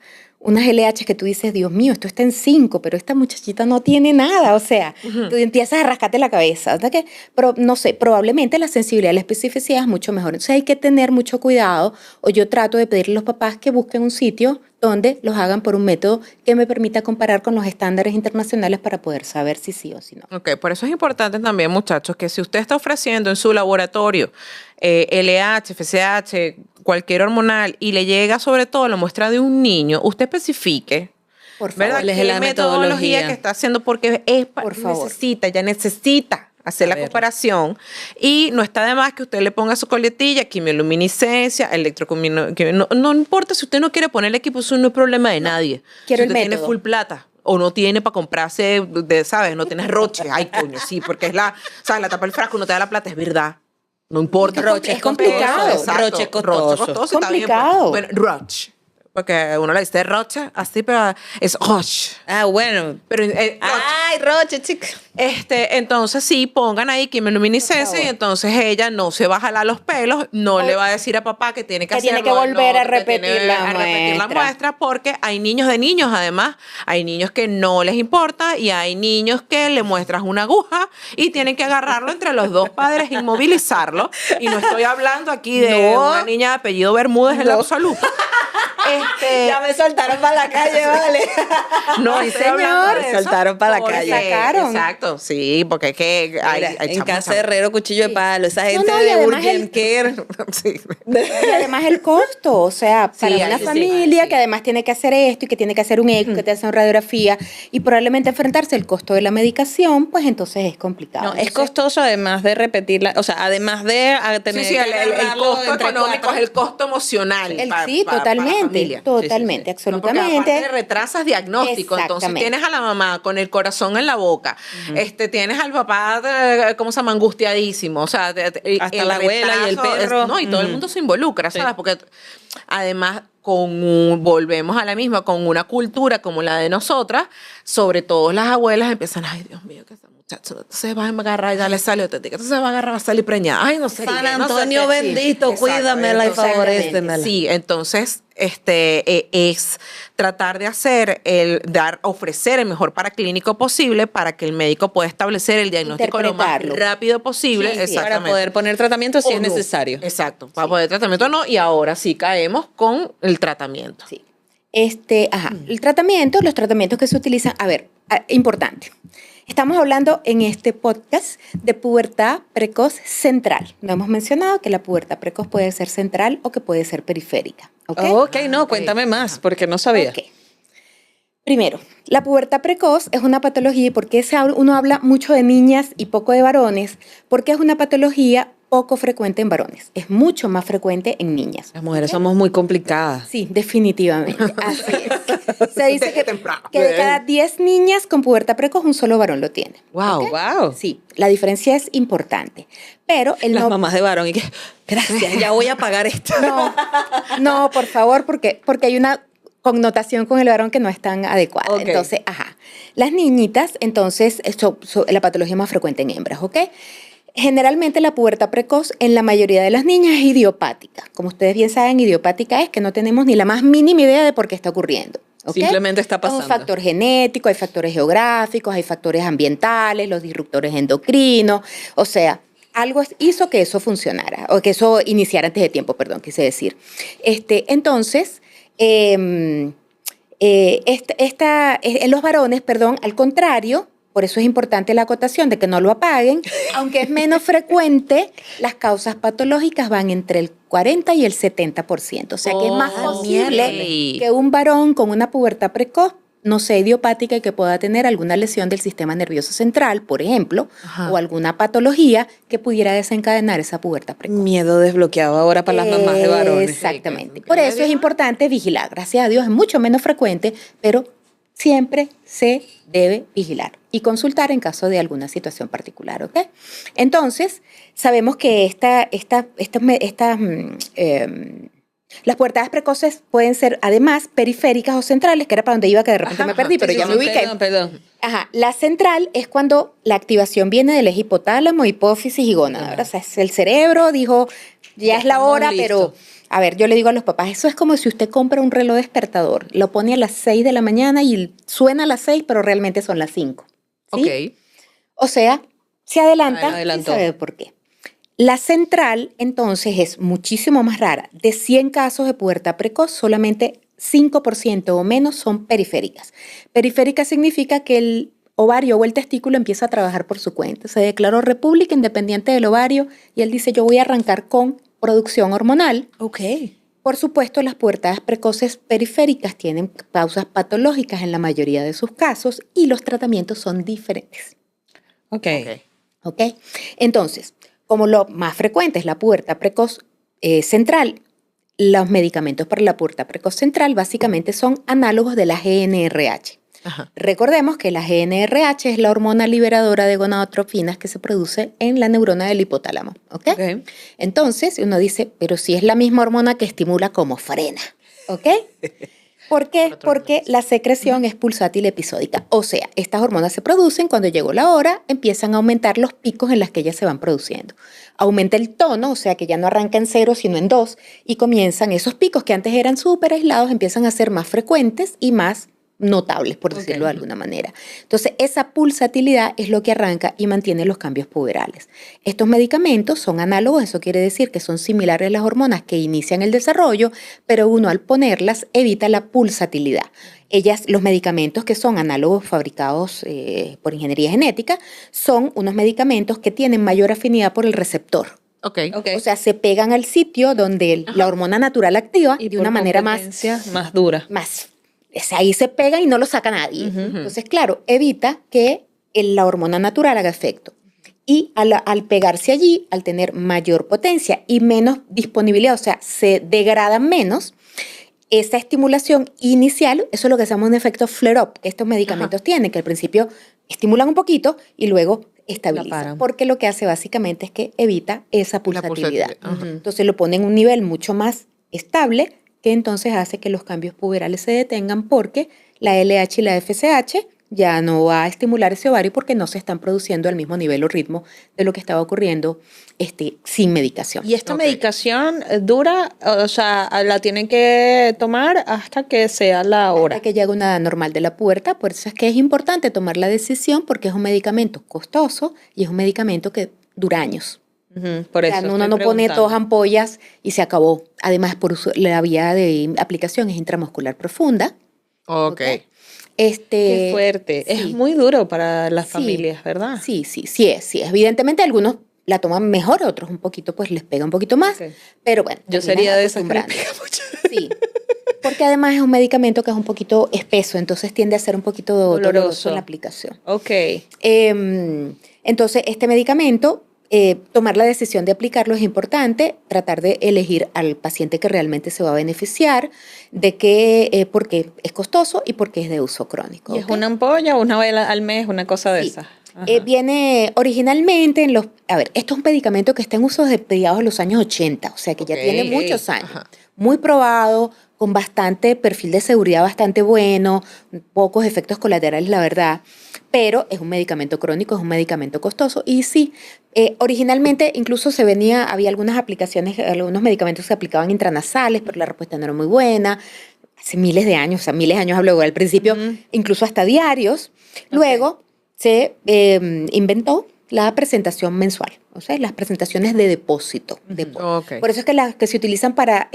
LH que tú dices, Dios mío, esto está en 5, pero esta muchachita no tiene nada. O sea, tú empiezas a rascarte la cabeza. ¿Verdad que? Pero no sé, probablemente la sensibilidad y la especificidad es mucho mejor. Entonces hay que tener mucho cuidado, o yo trato de pedirle a los papás que busquen un sitio donde los hagan por un método que me permita comparar con los estándares internacionales para poder saber si sí o si no. Ok, por eso es importante también, muchachos, que si usted está ofreciendo en su laboratorio LH, FSH, cualquier hormonal, y le llega sobre todo la muestra de un niño, usted especifique, Por favor. ¿verdad? ¿Cuál es ¿Qué la metodología que está haciendo? Porque Por favor. necesita hacer la comparación, y no está de más que usted le ponga su coletilla, quimioluminiscencia, no importa si usted no quiere poner el equipo, eso no es problema de nadie. Quiero si el usted tiene método. full plata o no tiene para comprarse, ¿sabes? No tienes Roche, ay coño, sí, porque es ¿sabes? La tapa del frasco no te da la plata, es verdad. No importa. Roche es complicado. Exacto. Roche es costoso. Está bien, Complicado. pues. Bueno, Roche. Porque uno le dice Roche, así, pero es Roche. Ah, bueno. Pero Ay, Roche, chica. entonces sí, pongan ahí quimioluminiscencia, y entonces ella no se va a jalar los pelos, no le va a decir a papá que tiene que hacerlo. tiene que volver a que repetir tiene la a repetir la muestra. muestra, porque hay niños de niños, además. Hay niños que no les importa y hay niños que le muestras una aguja y tienen que agarrarlo entre los dos padres, inmovilizarlo. Y no estoy hablando aquí de No. una niña de apellido Bermúdez en lo absoluto. Ya me soltaron para la calle, vale. No, Sí, estoy hablando señor. de eso Soltaron para la porque- calle. Sacaron. Exacto, sí, porque es que hay Mira, en chamos, casa de chamos. Herrero, cuchillo de palo, esa gente no, y de además Urgent Care. Sí. Y además el costo, o sea, para Sí, una sí, familia sí. que además tiene que hacer esto y que tiene que hacer un eco, que te hace una radiografía y probablemente enfrentarse al costo de la medicación, pues entonces es complicado. No, es Entonces, costoso además de repetirla, o sea, además de tener Sí, que el agarrarlo costo entre económico cuatro. es el costo emocional. sí, para la totalmente, familia. totalmente, No, porque absolutamente. aparte retrasas diagnóstico. Entonces Exactamente. tienes a la mamá con el corazón en la boca. Tienes al papá, ¿cómo se llama? Angustiadísimo. O sea, Hasta el la abuela y el retraso perro. no, y todo el Ujú. mundo se involucra, Sí. ¿sabes? Porque además, volvemos a la misma, con una cultura como la de nosotras, sobre todo las abuelas empiezan, ay, Dios mío, que esa muchacha se va a agarrar y ya le sale auténtica, se va a agarrar, va a salir preñada. Ay, no sé. San no sé Antonio qué. bendito, Exacto. cuídamela y Entonces, favorécemela. Sí, entonces es tratar de ofrecer el mejor paraclínico posible para que el médico pueda establecer el diagnóstico lo más Interpretarlo. rápido posible. Sí, sí, Exactamente. Para poder poner tratamiento si O es no. necesario. Exacto, para poder tratamiento o no, y ahora sí caemos con el tratamiento. Sí. El tratamiento, los tratamientos que se utilizan, importante. Estamos hablando en este podcast de pubertad precoz central. No hemos mencionado que la pubertad precoz puede ser central o que puede ser periférica. ¿Ok? Ok, no, cuéntame más, porque no sabía. Ok. Primero, la pubertad precoz es una patología, y ¿por qué uno habla mucho de niñas y poco de varones? Porque es una patología poco frecuente en varones. Es mucho más frecuente en niñas. Las mujeres somos muy complicadas. Sí, definitivamente. Así es. Se dice Desde que, temprano. que de cada 10 niñas con pubertad precoz, un solo varón lo tiene. Wow. Wow. Sí, la diferencia es importante. Pero el Las no... mamás de varón y que, gracias, ya voy a pagar esto. No, por favor, porque hay una connotación con el varón que no es tan adecuada. Ok. Entonces, las niñitas, entonces, la patología más frecuente en hembras, ¿ok? Generalmente la pubertad precoz en la mayoría de las niñas es idiopática. Como ustedes bien saben, idiopática es que no tenemos ni la más mínima idea de por qué está ocurriendo. ¿ok? Simplemente está Es pasando. un factor genético, hay factores geográficos, hay factores ambientales, los disruptores endocrinos, o sea, algo hizo que eso funcionara, o que eso iniciara antes de tiempo, perdón, quise decir. Entonces, en los varones, perdón, al contrario, por eso es importante la acotación de que no lo apaguen, aunque es menos frecuente, las causas patológicas van entre el 40 y el 70%. O sea que es más posible miércoles. que un varón con una pubertad precoz, no sé, idiopática y que pueda tener alguna lesión del sistema nervioso central, por ejemplo, Ajá. o alguna patología que pudiera desencadenar esa pubertad precoz. Miedo desbloqueado ahora para las mamás de varones. Exactamente. Sí, Por que- eso es importante vigilar. Gracias a Dios es mucho menos frecuente, pero siempre se debe vigilar y consultar en caso de alguna situación particular, ¿ok? Entonces, sabemos que las pubertades precoces pueden ser además periféricas o centrales, que era para donde iba, que de repente Ajá, me perdí, ajá. pero Sí, ya sí, me sí, ubiqué. Perdón. Ajá, la central es cuando la activación viene del eje hipotálamo, hipófisis y gónada, ¿verdad? O sea, es el cerebro dijo, ya es la estamos hora, pero listos. a ver, yo le digo a los papás, eso es como si usted compra un reloj despertador, lo pone a las 6 de la mañana y suena a las 6, pero realmente son las 5. ¿sí? Ok. O sea, se adelanta, Adelantó. sin saber por qué. La central, entonces, es muchísimo más rara. De 100 casos de pubertad precoz, solamente 5% o menos son periféricas. Periférica significa que el ovario o el testículo empieza a trabajar por su cuenta. Se declaró república independiente del ovario y él dice, yo voy a arrancar con producción hormonal. Ok. Por supuesto, las pubertades precoces periféricas tienen causas patológicas en la mayoría de sus casos y los tratamientos son diferentes. Ok. ¿Ok? Entonces, como lo más frecuente es la pubertad precoz central, los medicamentos para la pubertad precoz central básicamente son análogos de la GnRH. Ajá. Recordemos que la GnRH es la hormona liberadora de gonadotrofinas que se produce en la neurona del hipotálamo. ¿Ok? Ok. Entonces, uno dice, pero si es la misma hormona que estimula como frena. ¿Ok? ¿Por qué? Porque la secreción es pulsátil episódica. O sea, estas hormonas se producen cuando llegó la hora, empiezan a aumentar los picos en las que ellas se van produciendo. Aumenta el tono, o sea que ya no arranca en 0, sino en 2, y comienzan esos picos que antes eran súper aislados, empiezan a ser más frecuentes y más notables, por decirlo de alguna manera. Entonces, esa pulsatilidad es lo que arranca y mantiene los cambios puberales. Estos medicamentos son análogos, eso quiere decir que son similares a las hormonas que inician el desarrollo, pero uno al ponerlas evita la pulsatilidad. Los medicamentos que son análogos fabricados por ingeniería genética son unos medicamentos que tienen mayor afinidad por el receptor. Ok. Ok. O sea, se pegan al sitio donde la hormona natural activa y de una por manera más competencia, más dura. ahí se pega y no lo saca nadie. Entonces, claro, evita que la hormona natural haga efecto. Y al pegarse allí, al tener mayor potencia y menos disponibilidad, o sea, se degrada menos, esa estimulación inicial, eso es lo que se llama un efecto flare-up, que estos medicamentos tienen, que al principio estimulan un poquito y luego estabilizan. paran. Porque lo que hace básicamente es que evita esa pulsatividad. pulsatividad, ajá. Entonces lo pone en un nivel mucho más estable, que entonces hace que los cambios puberales se detengan porque la LH y la FSH ya no va a estimular ese ovario porque no se están produciendo al mismo nivel o ritmo de lo que estaba ocurriendo sin medicación. ¿Y esta Ok. medicación dura? O sea, la tienen que tomar hasta que sea la hora. Hasta que llega una edad normal de la pubertad, por eso es que es importante tomar la decisión porque es un medicamento costoso y es un medicamento que dura años. Ujú, por O eso sea, uno estoy no pone preguntando. dos ampollas y se acabó. Además, la vía de aplicación es intramuscular profunda. Ok. Qué fuerte. Es sí. muy duro para las Sí. familias, ¿verdad? Sí es. Evidentemente algunos la toman mejor, otros un poquito, pues les pega un poquito más. Ok. Pero bueno. Yo terminas sería de esas que le acostumbrando. pega mucho. Sí. Porque además es un medicamento que es un poquito espeso, entonces tiende a ser un poquito doloroso en la aplicación. Ok. Entonces, este medicamento, tomar la decisión de aplicarlo es importante, tratar de elegir al paciente que realmente se va a beneficiar, porque es costoso y porque es de uso crónico. ¿Y es ¿ok? una ampolla o una vez al mes, una cosa de Sí. esas? Viene originalmente esto es un medicamento que está en uso desde mediados de los años 80, o sea que ya Ok. tiene muchos años. Ajá. Muy probado, con bastante perfil de seguridad bastante bueno, pocos efectos colaterales, la verdad, pero es un medicamento crónico, es un medicamento costoso y sí, originalmente incluso había algunas aplicaciones, algunos medicamentos que se aplicaban intranasales, pero la respuesta no era muy buena. Hace miles de años, hablo al principio, incluso hasta diarios. Luego se inventó la presentación mensual, o sea, las presentaciones de depósito. Ok. Por eso es que las que se utilizan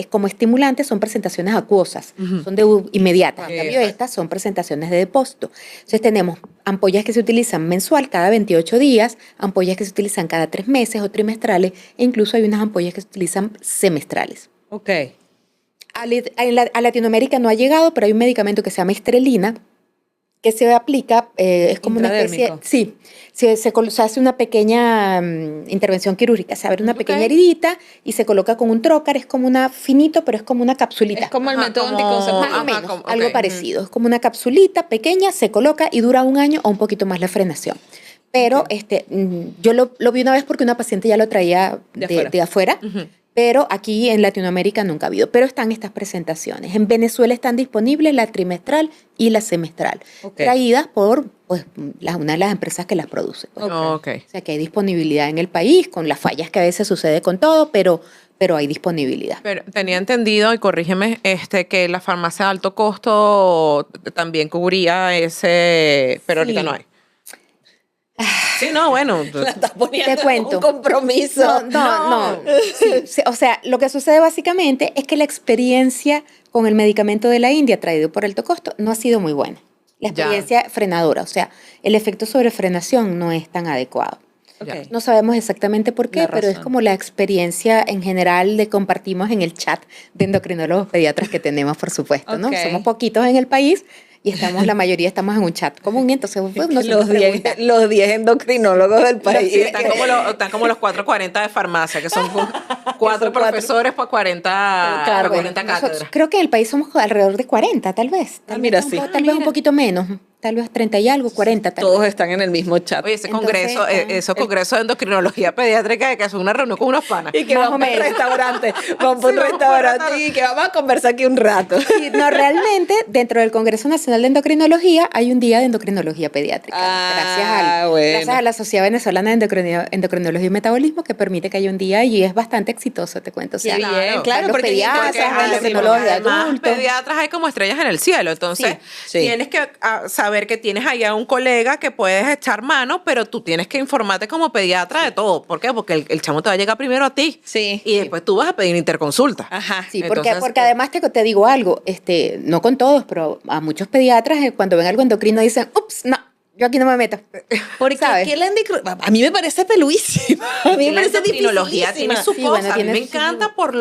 como estimulantes son presentaciones acuosas, son inmediatas. En cambio, estas son presentaciones de depósito. Entonces tenemos ampollas que se utilizan mensual, cada 28 días, ampollas que se utilizan cada 3 meses o trimestrales, e incluso hay unas ampollas que se utilizan semestrales. Ok. A Latinoamérica no ha llegado, pero hay un medicamento que se llama Estrelina, que se aplica, es como una especie, Intradérmico. sí, se hace una pequeña intervención quirúrgica, se abre una pequeña heridita y se coloca con un trócar, es como una finito, pero es como una capsulita. Es como el Ajá, método como- anticonceptivo. Más o Ajá, menos, como- algo ok. parecido. Es como una capsulita pequeña, se coloca y dura 1 año o un poquito más la frenación. Pero yo lo vi una vez porque una paciente ya lo traía de afuera. Pero aquí en Latinoamérica nunca ha habido. Pero están estas presentaciones. En Venezuela están disponibles la trimestral y la semestral, traídas por una de las empresas que las produce. Pues. Ok. O sea que hay disponibilidad en el país, con las fallas que a veces sucede con todo, pero hay disponibilidad. Pero tenía entendido, y corrígeme, que la farmacia de alto costo también cubría ese, pero ahorita Sí. no hay. Sí, no, bueno. La estás poniendo Te cuento. un compromiso. No. Sí, o sea, lo que sucede básicamente es que la experiencia con el medicamento de la India traído por alto costo no ha sido muy buena. La Ya. experiencia frenadora, o sea, el efecto sobre frenación no es tan adecuado. Ok. No sabemos exactamente por qué, La pero es razón. como la experiencia en general de compartimos en el chat de endocrinólogos pediatras que tenemos, por supuesto, ¿no? Ok. Somos poquitos en el país y la mayoría estamos en un chat común, y entonces uno Los siempre 10 pregunta, los 10 endocrinólogos del país. Sí, están como los 440 de farmacia, que son 4 profesores por 40, Claro, 40 bueno, cátedras. creo que en el país somos alrededor de 40, tal vez. Tal mira, vez sí. tal vez un poquito menos, tal vez 30 y algo, 40 tal Todos vez. están en el mismo chat. Oye, ese Entonces, congreso, esos congresos de endocrinología pediátrica que son una reunión con unos panas. Y que Más vamos o a un menos. restaurante. Vamos a un Sí, vamos a un restaurante restaurante. y que vamos a conversar aquí un rato. Sí, no, realmente, dentro del Congreso Nacional de Endocrinología hay un día de endocrinología pediátrica. Bueno. Gracias a la Sociedad Venezolana de Endocrinología y Metabolismo, que permite que haya un día y es bastante exitoso, te cuento. O sea, Qué bien, claro, los porque pediatras, porque endocrinólogos de además, adultos. pediatras hay como estrellas en el cielo, entonces Sí. tienes que saber que tienes allá un colega que puedes echar mano, pero tú tienes que informarte como pediatra de todo. ¿Por qué? Porque el chamo te va a llegar primero a ti. Sí. Y después tú vas a pedir interconsulta. Ajá. Sí, Entonces, porque además te digo algo, no con todos, pero a muchos pediatras cuando ven algo endocrino dicen, ups, no, yo aquí no me meto. Porque ¿Sabes? aquí a mí me parece peluísima. A mí me la parece endocrinología tiene dificilísima. su Sí, cosa. bueno, a mí tiene me su- encanta por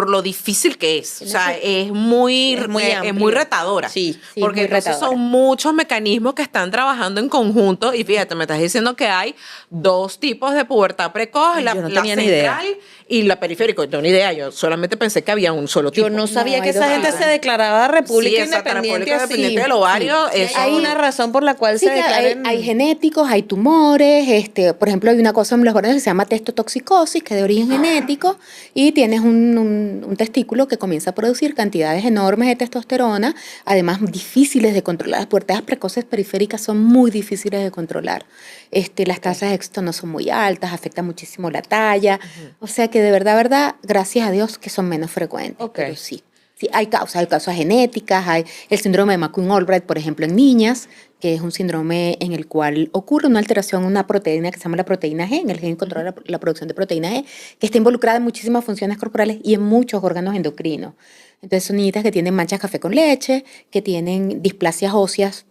lo difícil que es. O sea, es muy amplio. retadora. Sí, porque muy entonces retadora. son muchos mecanismos que están trabajando en conjunto. Y fíjate, me estás diciendo que hay 2 tipos de pubertad precoz, Ay, la yo no tenía ni central idea. y la periférica. Yo ni idea, yo solamente pensé que había un solo tipo. Yo no sabía No, que hay esa dos gente tipos. se declaraba república Sí, exacto, independiente república así. independiente del ovario, Sí, eso- hay una razón por la cual Sí, se que declaren... hay genéticos, hay tumores, por ejemplo, hay una cosa en los varones que se llama testotoxicosis, que es de origen genético, y tienes un testículo que comienza a producir cantidades enormes de testosterona, además difíciles de controlar. Las pubertades precoces periféricas son muy difíciles de controlar. Las tasas de éxito no son muy altas, afecta muchísimo la talla, o sea que de verdad, gracias a Dios que son menos frecuentes, Ok. pero sí. Sí, hay causas genéticas, hay el síndrome de McCune-Albright, por ejemplo, en niñas, que es un síndrome en el cual ocurre una alteración en una proteína que se llama la proteína G, en el gen que controla la producción de proteína G, que está involucrada en muchísimas funciones corporales y en muchos órganos endocrinos. Entonces son niñitas que tienen manchas café con leche, que tienen displasias óseas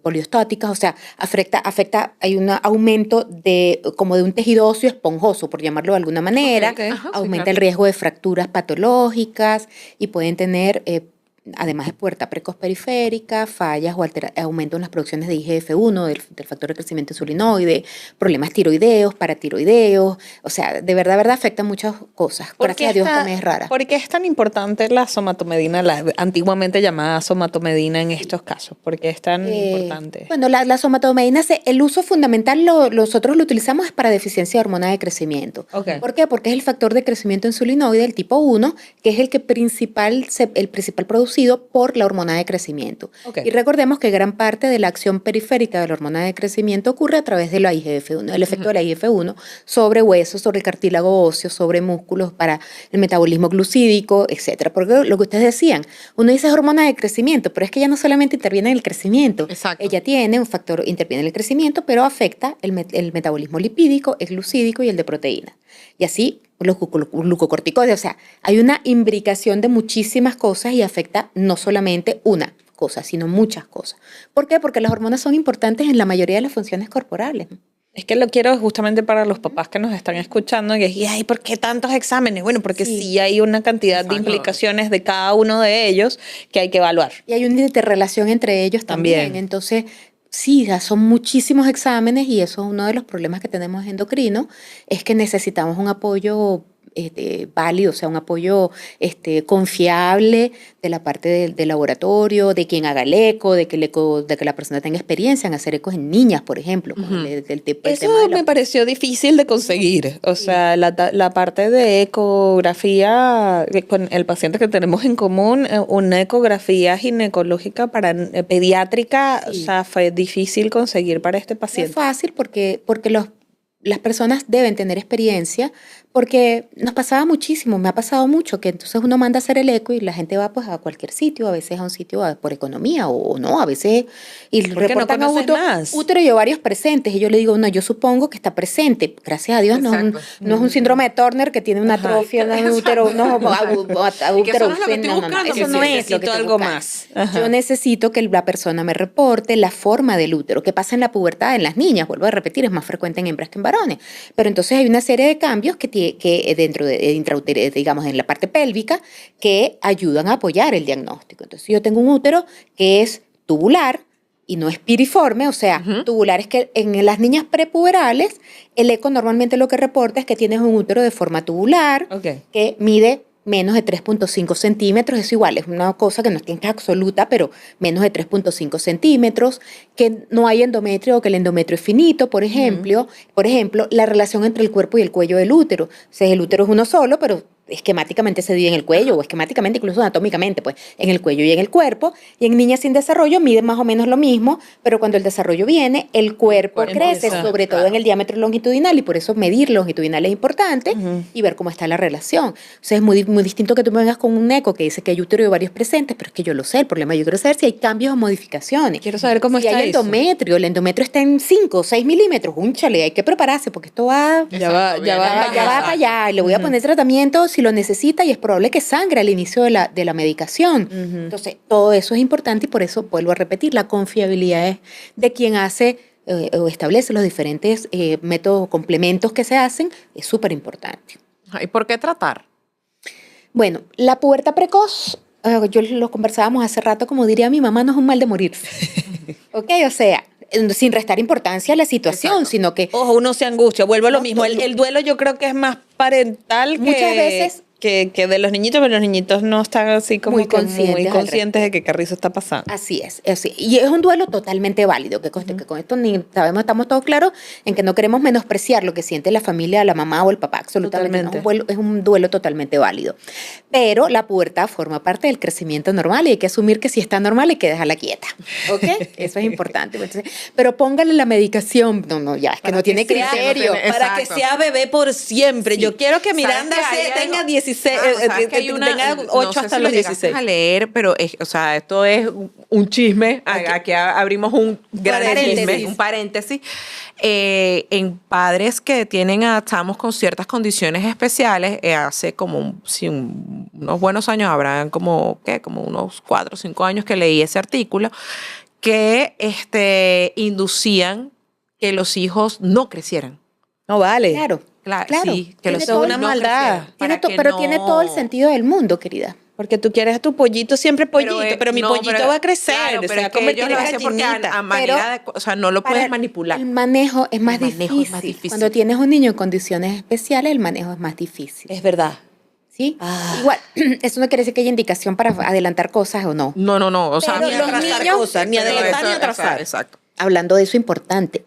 poliostáticas, o sea, afecta, hay un aumento como de un tejido óseo esponjoso, por llamarlo de alguna manera, Ok, ok. Ajá, sí, aumenta claro. el riesgo de fracturas patológicas y pueden tener, además de pubertad precoz periférica, fallas o aumento en las producciones de IGF-1, del factor de crecimiento insulinoide, problemas tiroideos, paratiroideos, o sea, de verdad afecta muchas cosas. Gracias a Dios también es rara. ¿Por qué es tan importante la somatomedina, la antiguamente llamada somatomedina en estos casos? ¿Por qué es tan importante? Bueno, la somatomedina, el uso fundamental nosotros lo utilizamos es para deficiencia de hormona de crecimiento. Ok. ¿Por qué? Porque es el factor de crecimiento insulinoide del tipo 1, que es el principal producente producido por la hormona de crecimiento. Ok. Y recordemos que gran parte de la acción periférica de la hormona de crecimiento ocurre a través de la IGF-1, el efecto de la IGF-1 sobre huesos, sobre el cartílago óseo, sobre músculos para el metabolismo glucídico, etcétera. Porque lo que ustedes decían, uno dice es hormona de crecimiento, pero es que ella no solamente interviene en el crecimiento, Exacto. ella tiene un factor, interviene en el crecimiento, pero afecta el metabolismo lipídico, el glucídico y el de proteína. Y así los glucocorticoides, o sea, hay una imbricación de muchísimas cosas y afecta no solamente una cosa, sino muchas cosas. ¿Por qué? Porque las hormonas son importantes en la mayoría de las funciones corporales. Es que lo quiero justamente para los papás que nos están escuchando, que es, ay, ¿por qué tantos exámenes? Bueno, porque sí hay una cantidad de Exacto. implicaciones de cada uno de ellos que hay que evaluar. Y hay una interrelación entre ellos también. También. Entonces, sí, ya son muchísimos exámenes y eso es uno de los problemas que tenemos endocrino, es que necesitamos un apoyo válido, o sea, un apoyo confiable de la parte del laboratorio, de quien haga el eco, de que la persona tenga experiencia en hacer ecos en niñas, por ejemplo. Del tema Eso de me pareció difícil de conseguir. O sea, la parte de ecografía, con el paciente que tenemos en común, una ecografía ginecológica pediátrica, Sí. o sea, fue difícil conseguir para este No es paciente. fácil porque las personas deben tener experiencia, porque nos pasaba muchísimo, me ha pasado mucho, que entonces uno manda a hacer el eco y la gente va pues a cualquier sitio, a veces a un sitio por economía o no, a veces, y Porque no reportan a conoces más. útero y ovarios presentes, y yo le digo, no, yo supongo que está presente, gracias a Dios, no Exacto. es un síndrome de Turner que tiene una atrofia en el útero, no, Y que eso no es lo que estoy no, buscando, eso que no sí, es lo necesito que estoy algo buscando. más. Ajá. Yo necesito que la persona me reporte la forma del útero, que pasa en la pubertad en las niñas, vuelvo a repetir, es más frecuente en hembras que en varones. Pero entonces hay una serie de cambios que dentro de digamos, en la parte pélvica, que ayudan a apoyar el diagnóstico. Entonces yo tengo un útero que es tubular y no es piriforme, o sea, tubular es que en las niñas prepuberales, el eco normalmente lo que reporta es que tienes un útero de forma tubular, Ok. que mide menos de 3.5 centímetros, es igual, es una cosa que no es que es absoluta, pero menos de 3.5 centímetros, que no hay endometrio o que el endometrio es finito, por ejemplo, la relación entre el cuerpo y el cuello del útero. O sea, el útero es uno solo, pero esquemáticamente se divide en el cuello, o esquemáticamente, incluso anatómicamente, pues en el cuello y en el cuerpo. Y en niñas sin desarrollo miden más o menos lo mismo, pero cuando el desarrollo viene, el cuerpo crece, empieza, sobre todo en el diámetro longitudinal, y por eso medir longitudinal es importante y ver cómo está la relación. O sea, es muy, muy distinto que tú me vengas con un eco que dice que hay útero y ovarios presentes, pero es que yo lo sé, el problema yo quiero saber si hay cambios o modificaciones. Quiero saber cómo si está hay eso. endometrio, el endometrio está en 5 o 6 milímetros, únchale, hay que prepararse porque esto va... Ya va para allá, y le voy a poner tratamiento si lo necesita y es probable que sangre al inicio de la medicación. Entonces, todo eso es importante y por eso vuelvo a repetir, la confiabilidad es de quien hace o establece los diferentes métodos, complementos que se hacen, es súper importante. ¿Y por qué tratar? Bueno, la pubertad precoz, yo lo conversábamos hace rato, como diría mi mamá, no es un mal de morirse. ¿Ok? O sea, sin restar importancia a la situación, Exacto. sino que Ojo, uno se angustia, vuelvo a lo No, mismo. El duelo yo creo que es más parental Muchas veces- que de los niñitos, pero los niñitos no están así como Muy que conscientes muy al conscientes de que Carrizo está pasando. así es, así. Y es un duelo totalmente válido, que conste que con esto estamos todos claros en que no queremos menospreciar lo que siente la familia, la mamá o el papá, absolutamente. No, Totalmente. es un duelo totalmente válido. Pero la pubertad forma parte del crecimiento normal y hay que asumir que si está normal hay que dejarla quieta, ¿ok? Eso es importante. Entonces, pero póngale la medicación, no, ya, es que Para no que tiene sea, criterio. no tiene- Para que Exacto. sea bebé por siempre. Sí. Yo quiero que Miranda ¿Sabes que hay tenga algo? 16, ¿Sabes que hay tenga no 8 sé hasta si los lo llegaste 16. a leer, pero o sea, esto es un chisme. Aquí abrimos un gran paréntesis. chisme, un paréntesis. En padres que tienen a chamos con ciertas condiciones especiales, hace como unos buenos años, habrán como unos 4 o 5 años que leí ese artículo, que inducían que los hijos no crecieran. No vale. Claro, Claro, claro. sí, que Tiene los todo hijos una no maldad. crecieran, para que pero no- tiene todo el sentido del mundo, querida. Porque tú quieres a tu pollito siempre pollito, pero, mi no, pollito pero- va a crecer, claro, se pero va a es que convertir ellos en lo hacen porque gallinita. a manera de, o sea, no lo puedes Para manipular. El manejo es más, El manejo difícil. es más difícil. Cuando tienes un niño en condiciones especiales, el manejo es más difícil. Es verdad. ¿Sí? Ah. Igual, eso no quiere decir que haya indicación para adelantar cosas o no. No, o sea, Pero ni los atrasar niños- cosas, ni pero adelantar eso- ni atrasar. Exacto. Hablando de eso importante,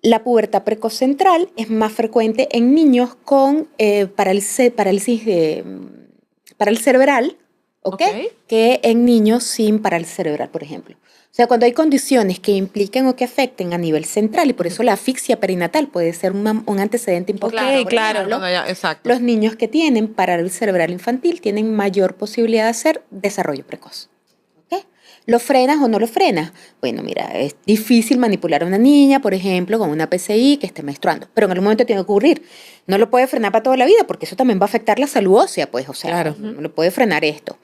la pubertad precoz central es más frecuente en niños con parálisis cerebral, ¿ok? Ok. Que en niños sin parálisis cerebral, por ejemplo. O sea, cuando hay condiciones que impliquen o que afecten a nivel central, y por eso la asfixia perinatal puede ser un antecedente importante. Ok, claro. Cuando ya- exacto. Los niños que tienen parálisis cerebral infantil tienen mayor posibilidad de hacer desarrollo precoz. ¿Ok? ¿Lo frenas o no lo frenas? Bueno, mira, es difícil manipular a una niña, por ejemplo, con una PCI que esté menstruando, pero en algún momento tiene que ocurrir. No lo puede frenar para toda la vida porque eso también va a afectar la salud ósea, pues, o sea, Claro. no lo puede frenar esto.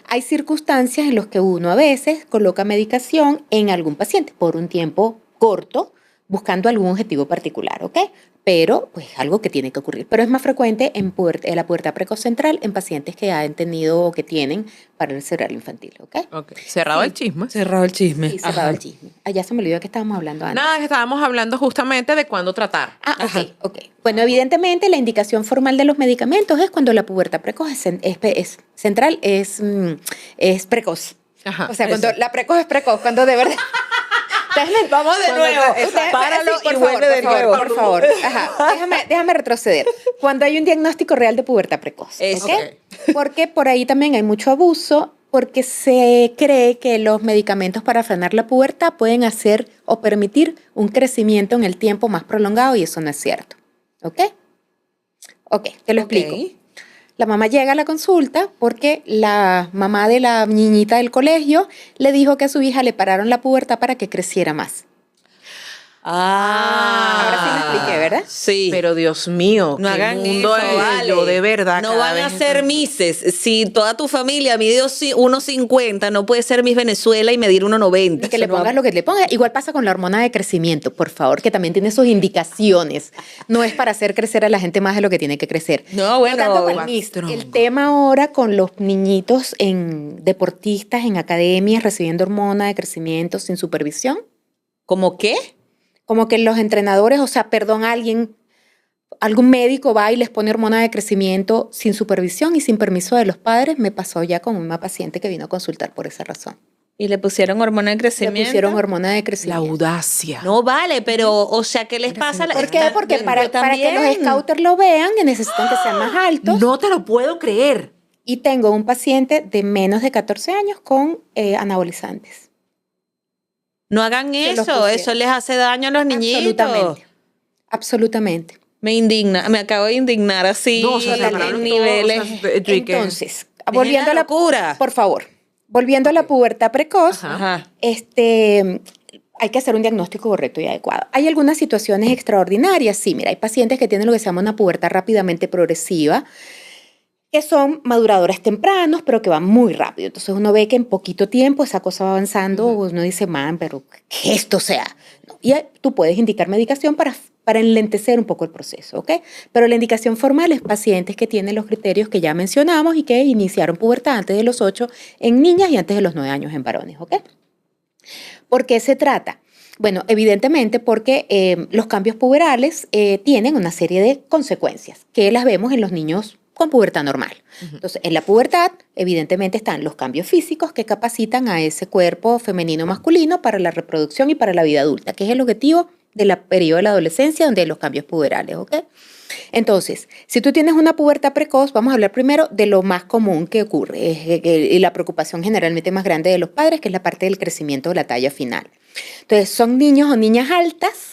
Hay circunstancias en las que uno a veces coloca medicación en algún paciente por un tiempo corto, buscando algún objetivo particular, ¿ok? Pero, pues, algo que tiene que ocurrir. Pero es más frecuente en la pubertad precoz central en pacientes que han tenido o que tienen parálisis cerebral infantil, ¿ok? Ok. Cerrado Sí. el chisme. Cerrado el chisme. Sí, cerrado el chisme. Allá se me olvidó que estábamos hablando antes. Nada, que estábamos hablando justamente de cuándo tratar. Ah, Ajá. ok. Bueno, evidentemente la indicación formal de los medicamentos es cuando la pubertad precoz es central, es precoz. Ajá. O sea, cuando la precoz es precoz, cuando de verdad... Vamos de nuevo. Páralo y vuelve de nuevo. Por favor. Ajá. Déjame retroceder. Cuando hay un diagnóstico real de pubertad precoz. Eso. ¿Ok? Porque por ahí también hay mucho abuso, porque se cree que los medicamentos para frenar la pubertad pueden hacer o permitir un crecimiento en el tiempo más prolongado y eso no es cierto. ¿Ok? Ok, te lo Ok. explico. La mamá llega a la consulta porque la mamá de la niñita del colegio le dijo que a su hija le pararon la pubertad para que creciera más. Ahora sí me expliqué, ¿verdad? Sí. Pero Dios mío, no qué hagan mundo eso, es vale. yo, de verdad. No cada van a vez ser Mises. Si toda tu familia mide 1,50, no puede ser Miss Venezuela y medir 1,90. Y que le Eso no pongas va- lo que le pongas. Igual pasa con la hormona de crecimiento, por favor, que también tiene sus indicaciones. No es para hacer crecer a la gente más de lo que tiene que crecer. No, bueno. Tanto con Miss, el tema ahora con los niñitos deportistas en academias recibiendo hormona de crecimiento sin supervisión, ¿Cómo qué? como que los entrenadores, o sea, perdón, algún médico va y les pone hormona de crecimiento sin supervisión y sin permiso de los padres. Me pasó ya con una paciente que vino a consultar por esa razón. Y le pusieron hormona de Le crecimiento. pusieron hormona de La crecimiento. audacia. No vale, pero, o sea, ¿qué les pasa? ¿Por qué? Porque Yo para que los también. scouters lo vean, que necesitan que sean más altos. No te lo puedo creer. Y tengo un paciente de menos de 14 años con anabolizantes. No hagan Se los eso, pusieron. eso les hace daño a los niñitos. Absolutamente. Absolutamente. Me indigna, me acabo de indignar así No, o sea, en separaron niveles. todo, o sea, yo y que- Entonces, volviendo a la locura. Por favor, volviendo a la pubertad precoz, Ajá. Ajá. hay que hacer un diagnóstico correcto y adecuado. Hay algunas situaciones extraordinarias, sí, mira, hay pacientes que tienen lo que se llama una pubertad rápidamente progresiva, que son maduradores tempranos, pero que van muy rápido. Entonces uno ve que en poquito tiempo esa cosa va avanzando, uno dice, man, pero ¿qué esto sea? No, y tú puedes indicar medicación para enlentecer un poco el proceso, ¿ok? Pero la indicación formal es pacientes que tienen los criterios que ya mencionamos y que iniciaron pubertad antes de los 8 en niñas y antes de los 9 años en varones, ¿ok? ¿Por qué se trata? Bueno, evidentemente porque los cambios puberales tienen una serie de consecuencias que las vemos en los niños con pubertad normal. Entonces, en la pubertad, evidentemente están los cambios físicos que capacitan a ese cuerpo femenino masculino para la reproducción y para la vida adulta, que es el objetivo del periodo de la adolescencia, donde hay los cambios puberales, ¿ok? Entonces, si tú tienes una pubertad precoz, vamos a hablar primero de lo más común que ocurre y la preocupación generalmente más grande de los padres, que es la parte del crecimiento de la talla final. Entonces, son niños o niñas altas,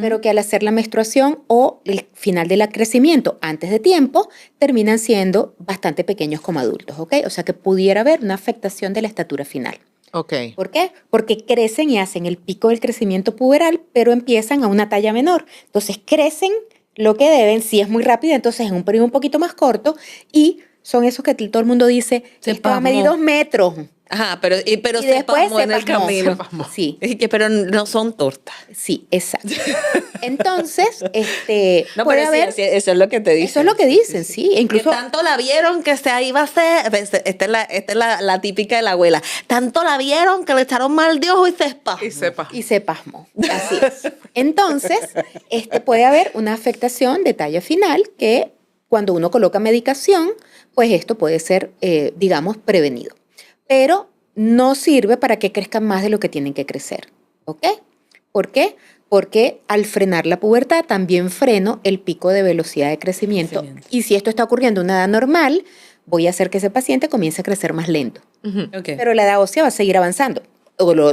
pero que al hacer la menstruación o el final del crecimiento antes de tiempo, terminan siendo bastante pequeños como adultos, ¿ok? O sea que pudiera haber una afectación de la estatura final. Ok. ¿Por qué? Porque crecen y hacen el pico del crecimiento puberal, pero empiezan a una talla menor. Entonces crecen lo que deben, si es muy rápido, entonces en un periodo un poquito más corto, y son esos que todo el mundo dice, Se esto va a pasmó. medir 2 metros. Ajá, pero Y se después pasmó en el pasmó. camino. Sí, Pero no son tortas. sí, exacto. Entonces, No, puede pero sí, haber... así, eso es lo que te dicen. Eso es lo que dicen, sí. E Que incluso tanto la vieron que se iba a hacer. Esta es la típica de la abuela. Tanto la vieron que le echaron mal de ojo y se espasmó. Y sepa. y se pasmó. Así es. Entonces, puede haber una afectación de talla final que cuando uno coloca medicación, pues esto puede ser, digamos, prevenido. Pero no sirve para que crezcan más de lo que tienen que crecer. ¿Ok? ¿Por qué? Porque al frenar la pubertad también freno el pico de velocidad de crecimiento. Y si esto está ocurriendo a una edad normal, voy a hacer que ese paciente comience a crecer más lento. Ok. Pero la edad ósea va a seguir avanzando.